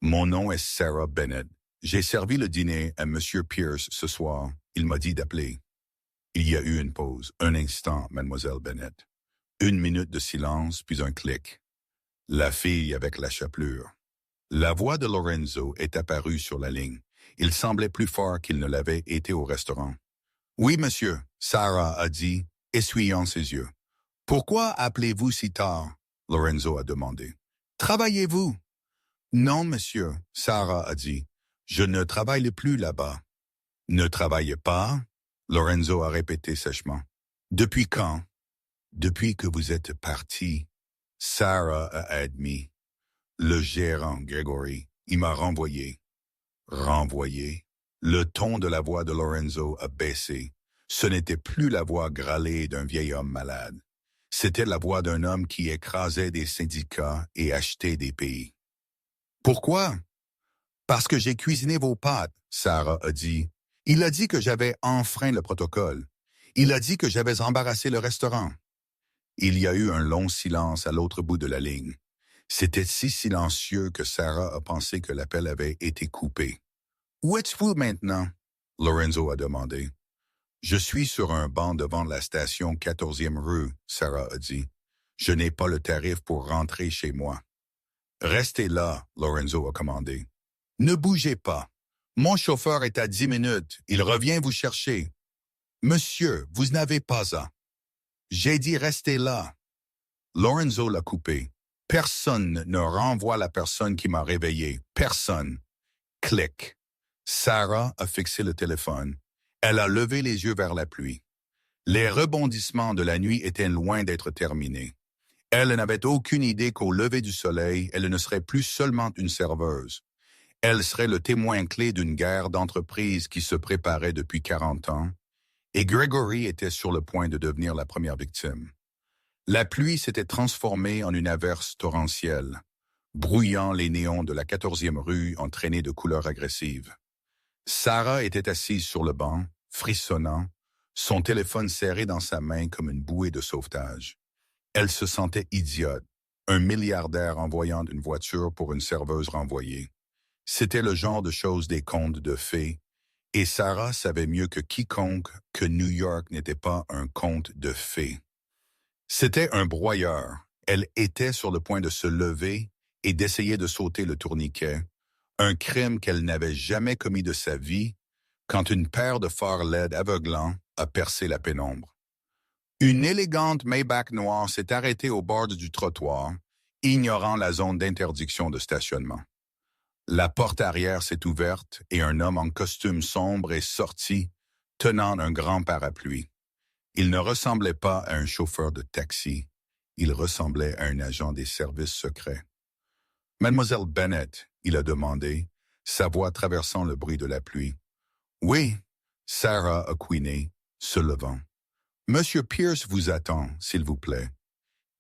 Mon nom est Sarah Bennett. J'ai servi le dîner à M. Pierce ce soir. Il m'a dit d'appeler. Il y a eu une pause. Un instant, mademoiselle Bennett. 1 minute de silence, puis un clic. La fille avec la chapelure. La voix de Lorenzo est apparue sur la ligne. Il semblait plus fort qu'il ne l'avait été au restaurant. Oui, monsieur, Sarah a dit, essuyant ses yeux. Pourquoi appelez-vous si tard? Lorenzo a demandé. Travaillez-vous? Non, monsieur, Sarah a dit. Je ne travaille plus là-bas. Ne travaillez pas? Lorenzo a répété sèchement. Depuis quand? Depuis que vous êtes parti. Sarah a admis. Le gérant, Gregory, il m'a renvoyé. Renvoyé? Le ton de la voix de Lorenzo a baissé. Ce n'était plus la voix grâlée d'un vieil homme malade. C'était la voix d'un homme qui écrasait des syndicats et achetait des pays. Pourquoi? Parce que j'ai cuisiné vos pâtes, Sarah a dit. Il a dit que j'avais enfreint le protocole. Il a dit que j'avais embarrassé le restaurant. Il y a eu un long silence à l'autre bout de la ligne. C'était si silencieux que Sarah a pensé que l'appel avait été coupé. « Où êtes-vous maintenant? » Lorenzo a demandé. « Je suis sur un banc devant la station 14e rue, » Sarah a dit. « Je n'ai pas le tarif pour rentrer chez moi. »« Restez là, » Lorenzo a commandé. « Ne bougez pas. Mon chauffeur est à 10 minutes. Il revient vous chercher. »« Monsieur, vous n'avez pas à. »« J'ai dit restez là. » Lorenzo l'a coupé. « Personne ne renvoie la personne qui m'a réveillé. Personne. » Clic. Sarah a fixé le téléphone. Elle a levé les yeux vers la pluie. Les rebondissements de la nuit étaient loin d'être terminés. Elle n'avait aucune idée qu'au lever du soleil, elle ne serait plus seulement une serveuse. Elle serait le témoin clé d'une guerre d'entreprise qui se préparait depuis 40 ans, et Gregory était sur le point de devenir la première victime. La pluie s'était transformée en une averse torrentielle, brouillant les néons de la 14e rue entraînés de couleurs agressives. Sarah était assise sur le banc, frissonnant, son téléphone serré dans sa main comme une bouée de sauvetage. Elle se sentait idiote, un milliardaire envoyant une voiture pour une serveuse renvoyée. C'était le genre de choses des contes de fées, et Sarah savait mieux que quiconque que New York n'était pas un conte de fées. C'était un broyeur. Elle était sur le point de se lever et d'essayer de sauter le tourniquet, un crime qu'elle n'avait jamais commis de sa vie, quand une paire de phares LED aveuglants a percé la pénombre. Une élégante Maybach noire s'est arrêtée au bord du trottoir, ignorant la zone d'interdiction de stationnement. La porte arrière s'est ouverte et un homme en costume sombre est sorti, tenant un grand parapluie. Il ne ressemblait pas à un chauffeur de taxi. Il ressemblait à un agent des services secrets. Mademoiselle Bennett, il a demandé, sa voix traversant le bruit de la pluie. Oui, Sarah a couiné, se levant. Monsieur Pierce vous attend, s'il vous plaît.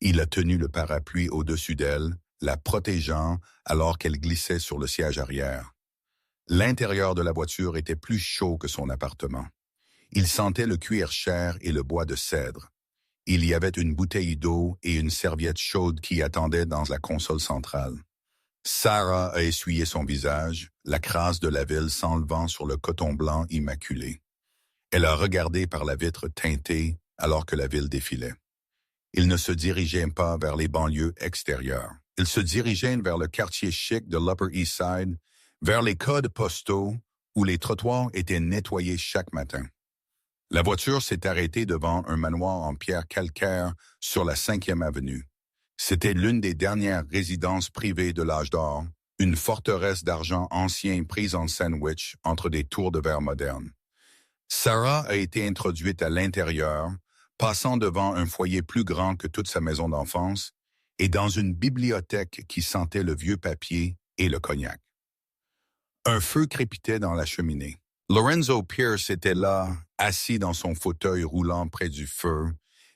Il a tenu le parapluie au-dessus d'elle, la protégeant alors qu'elle glissait sur le siège arrière. L'intérieur de la voiture était plus chaud que son appartement. Il sentait le cuir cher et le bois de cèdre. Il y avait une bouteille d'eau et une serviette chaude qui attendaient dans la console centrale. Sarah a essuyé son visage, la crasse de la ville s'enlevant sur le coton blanc immaculé. Elle a regardé par la vitre teintée alors que la ville défilait. Il ne se dirigeait pas vers les banlieues extérieures. Il se dirigeait vers le quartier chic de l'Upper East Side, vers les codes postaux où les trottoirs étaient nettoyés chaque matin. La voiture s'est arrêtée devant un manoir en pierre calcaire sur la 5e avenue. C'était l'une des dernières résidences privées de l'âge d'or, une forteresse d'argent ancien prise en sandwich entre des tours de verre modernes. Sarah a été introduite à l'intérieur, passant devant un foyer plus grand que toute sa maison d'enfance, et dans une bibliothèque qui sentait le vieux papier et le cognac. Un feu crépitait dans la cheminée. Lorenzo Pierce était là, assis dans son fauteuil roulant près du feu,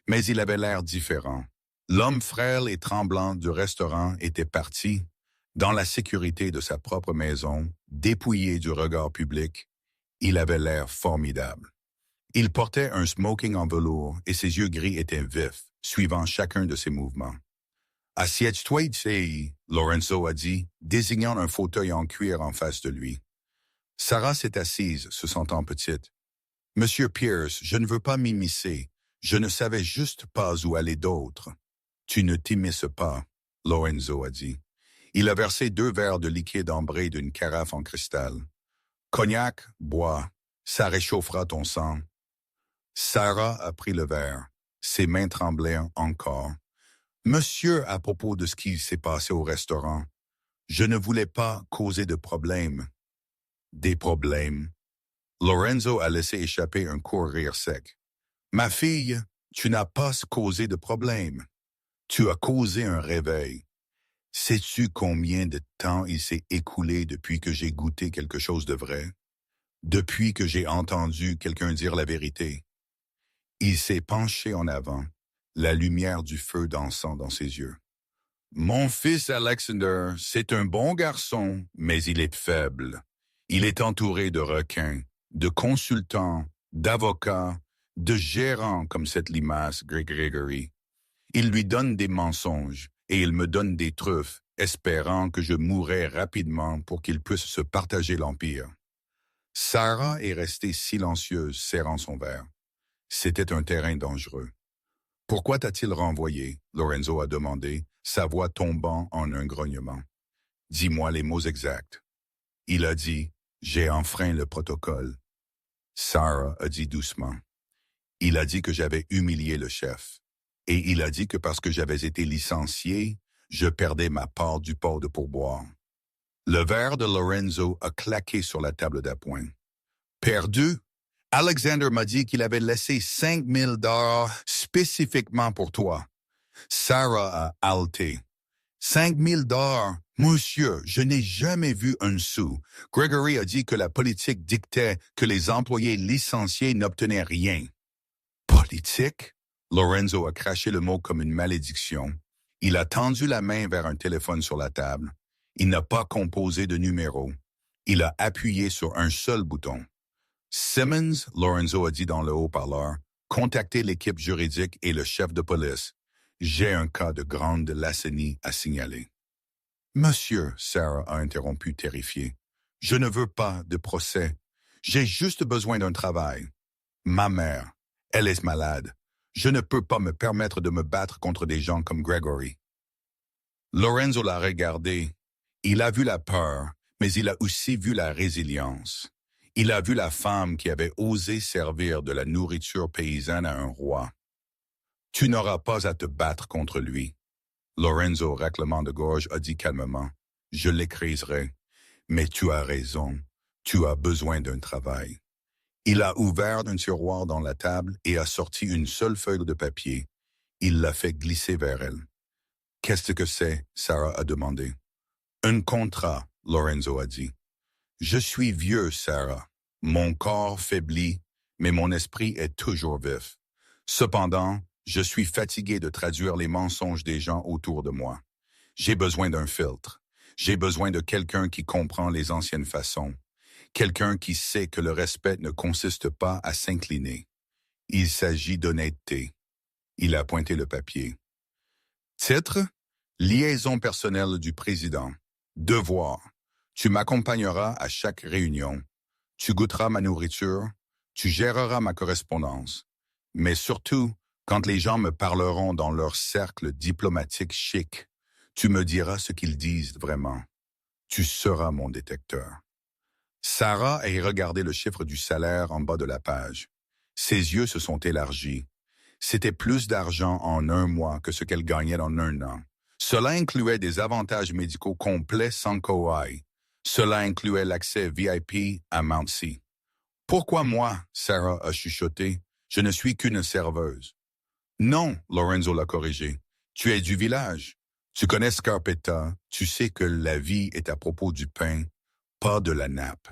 mais il avait l'air différent. L'homme frêle et tremblant du restaurant était parti, dans la sécurité de sa propre maison, dépouillé du regard public. Il avait l'air formidable. Il portait un smoking en velours et ses yeux gris étaient vifs, suivant chacun de ses mouvements. « Assieds-toi ici », Lorenzo a dit, désignant un fauteuil en cuir en face de lui. Sarah s'est assise, se sentant petite. « Monsieur Pierce, je ne veux pas m'immiscer. Je ne savais juste pas où aller d'autre. »« Tu ne t'immisces pas, » Lorenzo a dit. Il a versé 2 verres de liquide ambré d'une carafe en cristal. « Cognac, bois, ça réchauffera ton sang. » Sarah a pris le verre. Ses mains tremblaient encore. « Monsieur, à propos de ce qui s'est passé au restaurant, je ne voulais pas causer de problèmes. » « Des problèmes. » Lorenzo a laissé échapper un court rire sec. « Ma fille, tu n'as pas causé de problème. Tu as causé un réveil. Sais-tu combien de temps il s'est écoulé depuis que j'ai goûté quelque chose de vrai? Depuis que j'ai entendu quelqu'un dire la vérité? » Il s'est penché en avant, la lumière du feu dansant dans ses yeux. « Mon fils Alexander, c'est un bon garçon, mais il est faible. Il est entouré de requins, de consultants, d'avocats, de gérants comme cette limace Gregory. Il lui donne des mensonges et il me donne des truffes, espérant que je mourrai rapidement pour qu'il puisse se partager l'empire. » Sarah est restée silencieuse, serrant son verre. C'était un terrain dangereux. « Pourquoi t'a-t-il renvoyé ?» Lorenzo a demandé, sa voix tombant en un grognement. « Dis-moi les mots exacts. » Il a dit, « J'ai enfreint le protocole. » Sarah a dit doucement. Il a dit que j'avais humilié le chef. Et il a dit que parce que j'avais été licencié, je perdais ma part du pot de pourboire. Le verre de Lorenzo a claqué sur la table d'appoint. « Perdu? Alexander m'a dit qu'il avait laissé 5 000 $ spécifiquement pour toi. » Sarah a haleté. « 5 000 $? Monsieur, je n'ai jamais vu un sou. Gregory a dit que la politique dictait que les employés licenciés n'obtenaient rien. » Politique? Lorenzo a craché le mot comme une malédiction. Il a tendu la main vers un téléphone sur la table. Il n'a pas composé de numéro. Il a appuyé sur un seul bouton. « Simmons, » Lorenzo a dit dans le haut-parleur, « contactez l'équipe juridique et le chef de police. J'ai un cas de grande lacénie à signaler. » « Monsieur, » Sarah a interrompu terrifiée, « je ne veux pas de procès. J'ai juste besoin d'un travail. Ma mère, elle est malade. Je ne peux pas me permettre de me battre contre des gens comme Gregory. » Lorenzo l'a regardé. Il a vu la peur, mais il a aussi vu la résilience. Il a vu la femme qui avait osé servir de la nourriture paysanne à un roi. « Tu n'auras pas à te battre contre lui. » Lorenzo, raclement de gorge, a dit calmement. « Je l'écraserai. Mais tu as raison, tu as besoin d'un travail. Il a ouvert un tiroir dans la table et a sorti une seule feuille de papier. Il l'a fait glisser vers elle. « Qu'est-ce que c'est ?» Sarah a demandé. « Un contrat », Lorenzo a dit. « Je suis vieux, Sarah. Mon corps faiblit, mais mon esprit est toujours vif. Cependant, je suis fatigué de traduire les mensonges des gens autour de moi. J'ai besoin d'un filtre. J'ai besoin de quelqu'un qui comprend les anciennes façons. Quelqu'un qui sait que le respect ne consiste pas à s'incliner. Il s'agit d'honnêteté. » Il a pointé le papier. Titre: Liaison personnelle du président. Devoir: tu m'accompagneras à chaque réunion. Tu goûteras ma nourriture. Tu géreras ma correspondance. Mais surtout, quand les gens me parleront dans leur cercle diplomatique chic, tu me diras ce qu'ils disent vraiment. Tu seras mon détecteur. Sarah a regardé le chiffre du salaire en bas de la page. Ses yeux se sont élargis. C'était plus d'argent en un mois que ce qu'elle gagnait en un an. Cela incluait des avantages médicaux complets sans Kauai. Cela incluait l'accès VIP à Mount Sea. « Pourquoi moi ?» Sarah a chuchoté. « Je ne suis qu'une serveuse. » « Non, Lorenzo l'a corrigé. Tu es du village. Tu connais Scarpetta. Tu sais que la vie est à propos du pain, pas de la nappe. »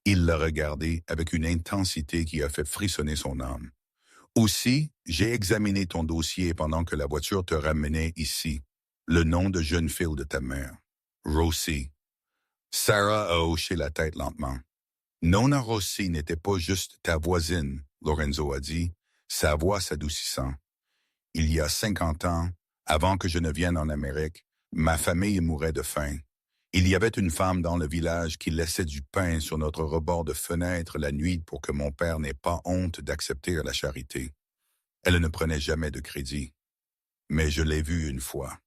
Il l'a regardé avec une intensité qui a fait frissonner son âme. « Aussi, j'ai examiné ton dossier pendant que la voiture te ramenait ici. Le nom de jeune fille de ta mère. Rosie. » Sarah a hoché la tête lentement. « Nona Rossi n'était pas juste ta voisine, » Lorenzo a dit, sa voix s'adoucissant. « Il y a 50 ans, avant que je ne vienne en Amérique, ma famille mourait de faim. Il y avait une femme dans le village qui laissait du pain sur notre rebord de fenêtre la nuit pour que mon père n'ait pas honte d'accepter la charité. Elle ne prenait jamais de crédit. Mais je l'ai vue une fois. »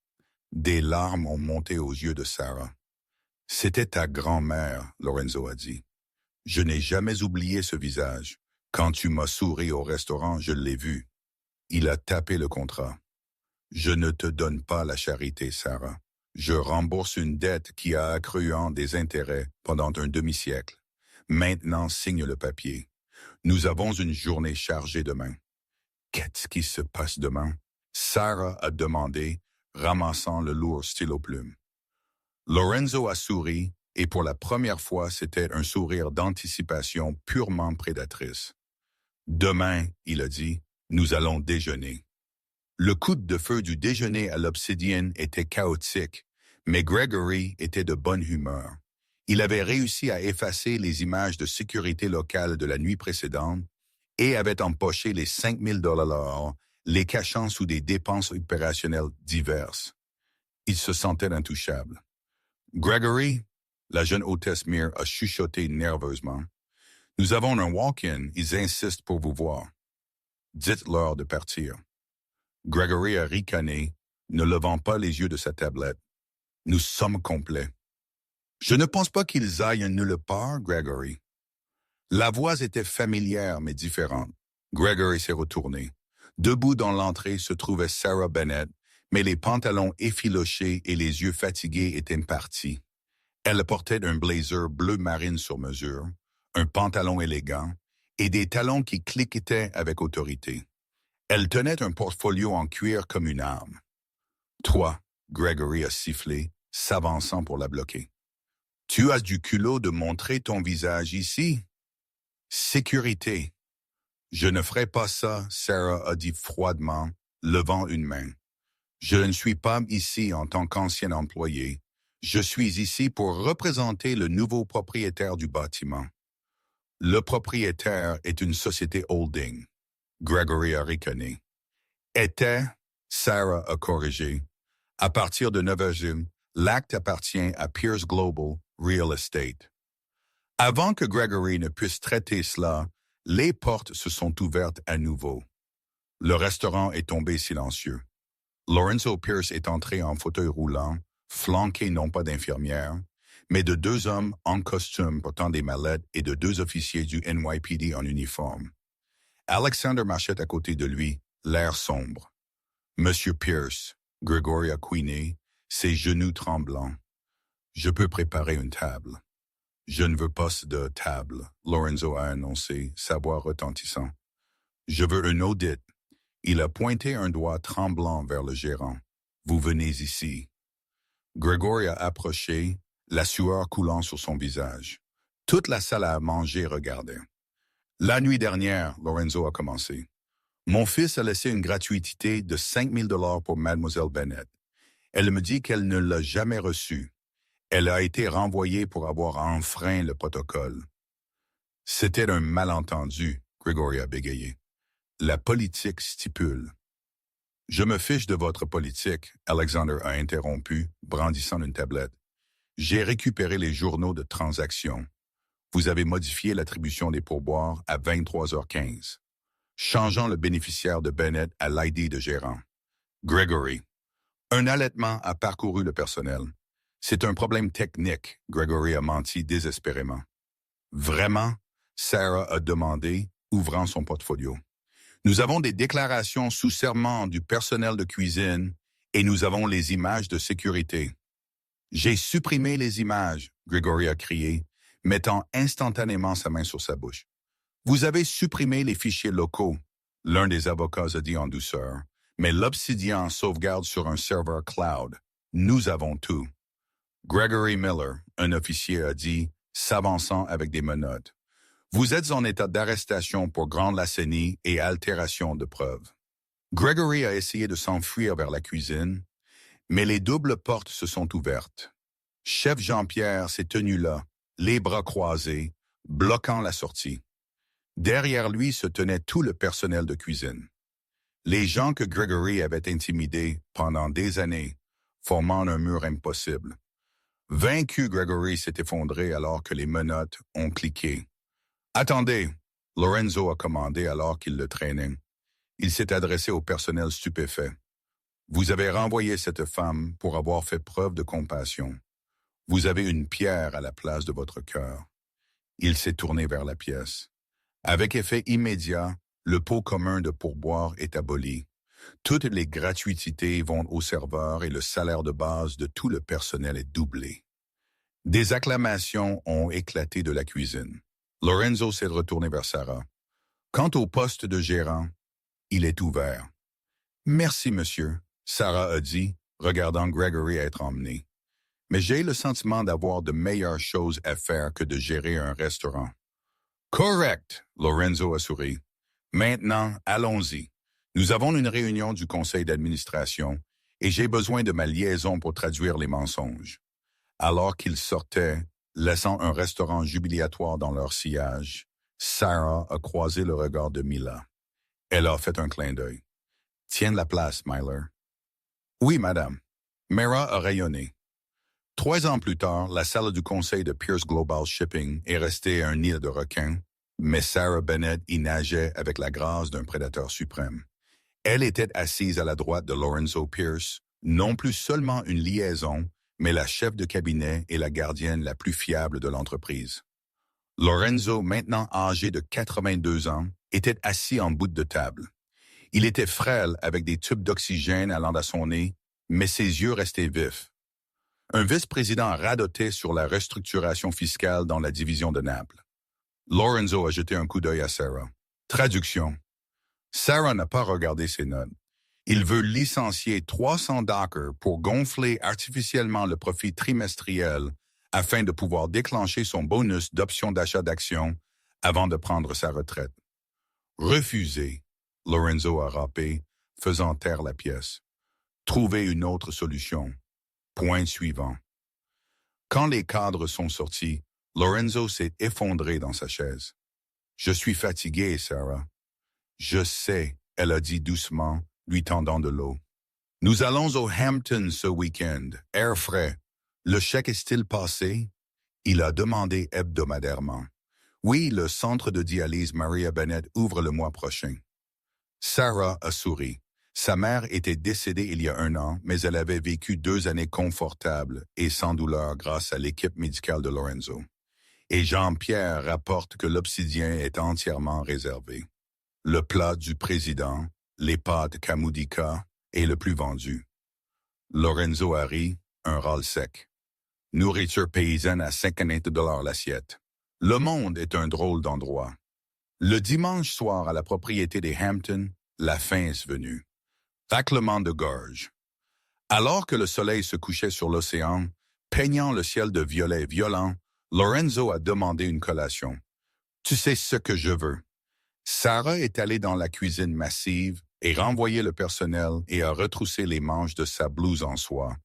Des larmes ont monté aux yeux de Sarah. « C'était ta grand-mère, » Lorenzo a dit. « Je n'ai jamais oublié ce visage. Quand tu m'as souri au restaurant, je l'ai vu. » Il a tapé le contrat. « Je ne te donne pas la charité, Sarah. Je rembourse une dette qui a accru en des intérêts pendant un demi-siècle. Maintenant, signe le papier. Nous avons une journée chargée demain. » « Qu'est-ce qui se passe demain? » Sarah a demandé, ramassant le lourd stylo-plume. Lorenzo a souri, et pour la première fois, c'était un sourire d'anticipation purement prédatrice. « Demain, il a dit, nous allons déjeuner. » Le coup de feu du déjeuner à l'Obsidienne était chaotique, mais Gregory était de bonne humeur. Il avait réussi à effacer les images de sécurité locale de la nuit précédente et avait empoché les 5 000 $, les cachant sous des dépenses opérationnelles diverses. Il se sentait intouchable. « Gregory ?» La jeune hôtesse Mir a chuchoté nerveusement. « Nous avons un walk-in, ils insistent pour vous voir. Dites-leur de partir. » Gregory a ricané, ne levant pas les yeux de sa tablette. « Nous sommes complets. »« Je ne pense pas qu'ils aillent nulle part, Gregory. » La voix était familière mais différente. Gregory s'est retourné. Debout dans l'entrée se trouvait Sarah Bennett, mais les pantalons effilochés et les yeux fatigués étaient partis. Elle portait un blazer bleu marine sur mesure, un pantalon élégant et des talons qui cliquetaient avec autorité. Elle tenait un portfolio en cuir comme une arme. « Toi », Gregory a sifflé, s'avançant pour la bloquer. « Tu as du culot de montrer ton visage ici? » « Sécurité. »« Je ne ferai pas ça, » Sarah a dit froidement, levant une main. « Je ne suis pas ici en tant qu'ancien employé. Je suis ici pour représenter le nouveau propriétaire du bâtiment. » « Le propriétaire est une société holding. » Gregory a ricané. « Était » Sarah a corrigé. « À partir de 9 l'acte appartient à Pierce Global Real Estate. » Avant que Gregory ne puisse traiter cela, les portes se sont ouvertes à nouveau. Le restaurant est tombé silencieux. Lorenzo Pierce est entré en fauteuil roulant, flanqué non pas d'infirmières, mais de 2 hommes en costume portant des mallettes et de 2 officiers du NYPD en uniforme. Alexander marchait à côté de lui, l'air sombre. « Monsieur Pierce », Gregory a couiné, ses genoux tremblants. « Je peux préparer une table. » Je ne veux pas de table, Lorenzo a annoncé, sa voix retentissant. Je veux un audit. Il a pointé un doigt tremblant vers le gérant. Vous venez ici. Gregory a approché, la sueur coulant sur son visage. Toute la salle à manger regardait. La nuit dernière, Lorenzo a commencé. Mon fils a laissé une gratuité de 5 000 $ pour Mademoiselle Bennett. Elle me dit qu'elle ne l'a jamais reçue. Elle a été renvoyée pour avoir enfreint le protocole. C'était un malentendu, Gregory a bégayé. La politique stipule. Je me fiche de votre politique, Alexander a interrompu, brandissant une tablette. J'ai récupéré les journaux de transaction. Vous avez modifié l'attribution des pourboires à 23h15, changeant le bénéficiaire de Bennett à l'ID de gérant. Gregory. Un allaitement a parcouru le personnel. C'est un problème technique, Gregory a menti désespérément. Vraiment? Sarah a demandé, ouvrant son portfolio. Nous avons des déclarations sous serment du personnel de cuisine et nous avons les images de sécurité. J'ai supprimé les images, Gregory a crié, mettant instantanément sa main sur sa bouche. Vous avez supprimé les fichiers locaux, l'un des avocats a dit en douceur, mais l'Obsidian sauvegarde sur un serveur cloud. Nous avons tout. Gregory Miller, un officier, a dit, s'avançant avec des menottes. Vous êtes en état d'arrestation pour grande lacénie et altération de preuves. Gregory a essayé de s'enfuir vers la cuisine, mais les doubles portes se sont ouvertes. Chef Jean-Pierre s'est tenu là, les bras croisés, bloquant la sortie. Derrière lui se tenait tout le personnel de cuisine. Les gens que Gregory avait intimidés pendant des années, formant un mur impossible. Vaincu, Gregory s'est effondré alors que les menottes ont cliqué. « Attendez !» Lorenzo a commandé alors qu'il le traînait. Il s'est adressé au personnel stupéfait. « Vous avez renvoyé cette femme pour avoir fait preuve de compassion. Vous avez une pierre à la place de votre cœur. » Il s'est tourné vers la pièce. Avec effet immédiat, le pot commun de pourboire est aboli. Toutes les gratuités vont au serveur et le salaire de base de tout le personnel est doublé. Des acclamations ont éclaté de la cuisine. Lorenzo s'est retourné vers Sarah. Quant au poste de gérant, il est ouvert. Merci, monsieur, Sarah a dit, regardant Gregory être emmené. Mais j'ai le sentiment d'avoir de meilleures choses à faire que de gérer un restaurant. Correct, Lorenzo a souri. Maintenant, allons-y. Nous avons une réunion du conseil d'administration et j'ai besoin de ma liaison pour traduire les mensonges. Alors qu'ils sortaient, laissant un restaurant jubilatoire dans leur sillage, Sarah a croisé le regard de Mila. Elle a fait un clin d'œil. « Tiens la place, Myler. »« Oui, madame. » Mara a rayonné. 3 ans plus tard, la salle du conseil de Pierce Global Shipping est restée un nid de requins, mais Sarah Bennett y nageait avec la grâce d'un prédateur suprême. Elle était assise à la droite de Lorenzo Pierce, non plus seulement une liaison, mais la chef de cabinet et la gardienne la plus fiable de l'entreprise. Lorenzo, maintenant âgé de 82 ans, était assis en bout de table. Il était frêle avec des tubes d'oxygène allant à son nez, mais ses yeux restaient vifs. Un vice-président radotait sur la restructuration fiscale dans la division de Naples. Lorenzo a jeté un coup d'œil à Sarah. Traduction. Sarah n'a pas regardé ses notes. Il veut licencier 300 dockers pour gonfler artificiellement le profit trimestriel afin de pouvoir déclencher son bonus d'option d'achat d'actions avant de prendre sa retraite. Refusé, Lorenzo a râpé, faisant taire la pièce. Trouver une autre solution. Point suivant. Quand les cadres sont sortis, Lorenzo s'est effondré dans sa chaise. « Je suis fatigué, Sarah. »« Je sais, » elle a dit doucement, lui tendant de l'eau. « Nous allons au Hampton ce week-end, air frais. Le chèque est-il passé? » Il a demandé hebdomadairement. « Oui, le centre de dialyse Maria Bennett ouvre le mois prochain. » Sarah a souri. Sa mère était décédée il y a 1 an, mais elle avait vécu 2 années confortables et sans douleur grâce à l'équipe médicale de Lorenzo. Et Jean-Pierre rapporte que l'Obsidien est entièrement réservé. Le plat du président, les pâtes Kamudika, est le plus vendu. Lorenzo a ri, un râle sec. Nourriture paysanne à 50 $ l'assiette. Le monde est un drôle d'endroit. Le dimanche soir à la propriété des Hampton, la fin est venue. Raclement de gorge. Alors que le soleil se couchait sur l'océan, peignant le ciel de violet violent, Lorenzo a demandé une collation. « Tu sais ce que je veux. » Sarah est allée dans la cuisine massive et renvoyé le personnel et a retroussé les manches de sa blouse en soie.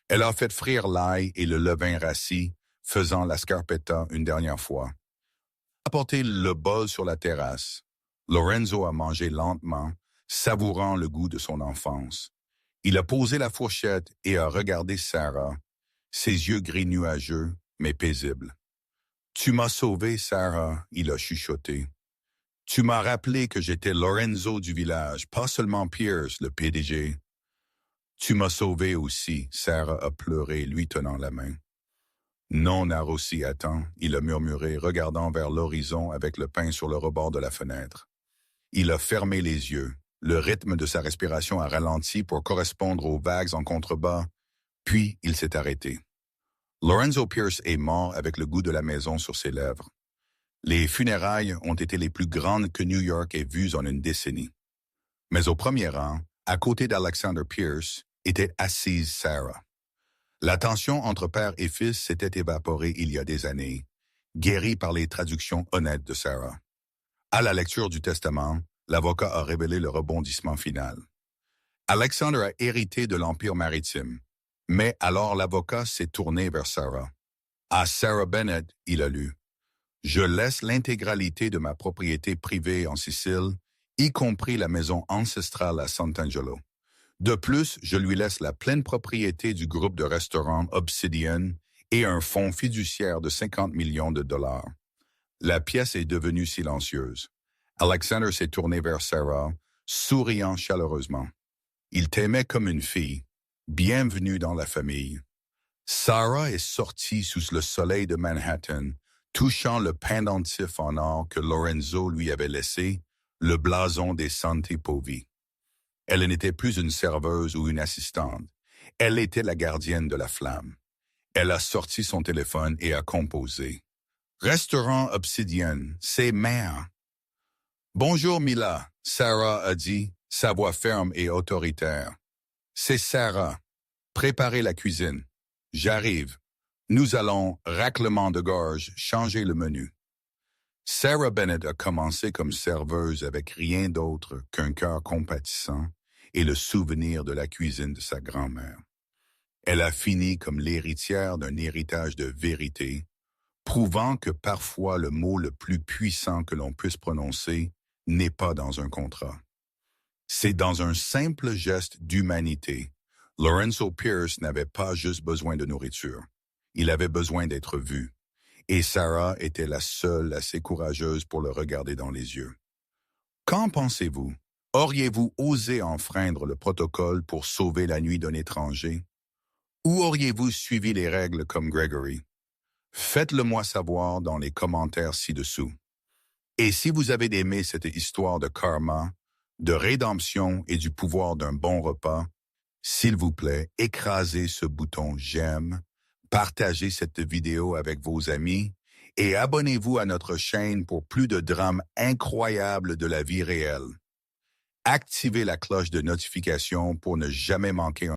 Elle a fait frire l'ail et le levain rassis, faisant la scarpetta une dernière fois. Apporté le bol sur la terrasse. Lorenzo a mangé lentement, savourant le goût de son enfance. Il a posé la fourchette et a regardé Sarah, ses yeux gris nuageux, mais paisibles. « Tu m'as sauvé, Sarah, » il a chuchoté. « Tu m'as rappelé que j'étais Lorenzo du village, pas seulement Pierce, le PDG. »« Tu m'as sauvé aussi, » Sarah a pleuré, lui tenant la main. « Non, Narossi, attends, » il a murmuré, regardant vers l'horizon avec le pain sur le rebord de la fenêtre. Il a fermé les yeux. Le rythme de sa respiration a ralenti pour correspondre aux vagues en contrebas, puis il s'est arrêté. Lorenzo Pierce est mort avec le goût de la maison sur ses lèvres. Les funérailles ont été les plus grandes que New York ait vues en une décennie. Mais au premier rang, à côté d'Alexander Pierce, était assise Sarah. La tension entre père et fils s'était évaporée il y a des années, guérie par les traductions honnêtes de Sarah. À la lecture du testament, l'avocat a révélé le rebondissement final. Alexander a hérité de l'Empire maritime, mais alors l'avocat s'est tourné vers Sarah. À Sarah Bennett, il a lu « Je laisse l'intégralité de ma propriété privée en Sicile, y compris la maison ancestrale à Sant'Angelo. De plus, je lui laisse la pleine propriété du groupe de restaurants Obsidian et un fonds fiduciaire de 50 millions de $. La pièce est devenue silencieuse. Alexander s'est tourné vers Sarah, souriant chaleureusement. Il t'aimait comme une fille. Bienvenue dans la famille. Sarah est sortie sous le soleil de Manhattan, touchant le pendentif en or que Lorenzo lui avait laissé, le blason des Santi Povi. Elle n'était plus une serveuse ou une assistante. Elle était la gardienne de la flamme. Elle a sorti son téléphone et a composé. « Restaurant Obsidian, c'est mère. »« Bonjour Mila, » Sarah a dit, sa voix ferme et autoritaire. « C'est Sarah. Préparez la cuisine. J'arrive. Nous allons, raclement de gorge, changer le menu. » Sarah Bennett a commencé comme serveuse avec rien d'autre qu'un cœur compatissant et le souvenir de la cuisine de sa grand-mère. Elle a fini comme l'héritière d'un héritage de vérité, prouvant que parfois le mot le plus puissant que l'on puisse prononcer n'est pas dans un contrat. C'est dans un simple geste d'humanité. Lorenzo Pierce n'avait pas juste besoin de nourriture. Il avait besoin d'être vu. Et Sarah était la seule assez courageuse pour le regarder dans les yeux. Qu'en pensez-vous? Auriez-vous osé enfreindre le protocole pour sauver la nuit d'un étranger? Ou auriez-vous suivi les règles comme Gregory? Faites-le-moi savoir dans les commentaires ci-dessous. Et si vous avez aimé cette histoire de karma, de rédemption et du pouvoir d'un bon repas, s'il vous plaît, écrasez ce bouton « J'aime », partagez cette vidéo avec vos amis et abonnez-vous à notre chaîne pour plus de drames incroyables de la vie réelle. Activez la cloche de notification pour ne jamais manquer un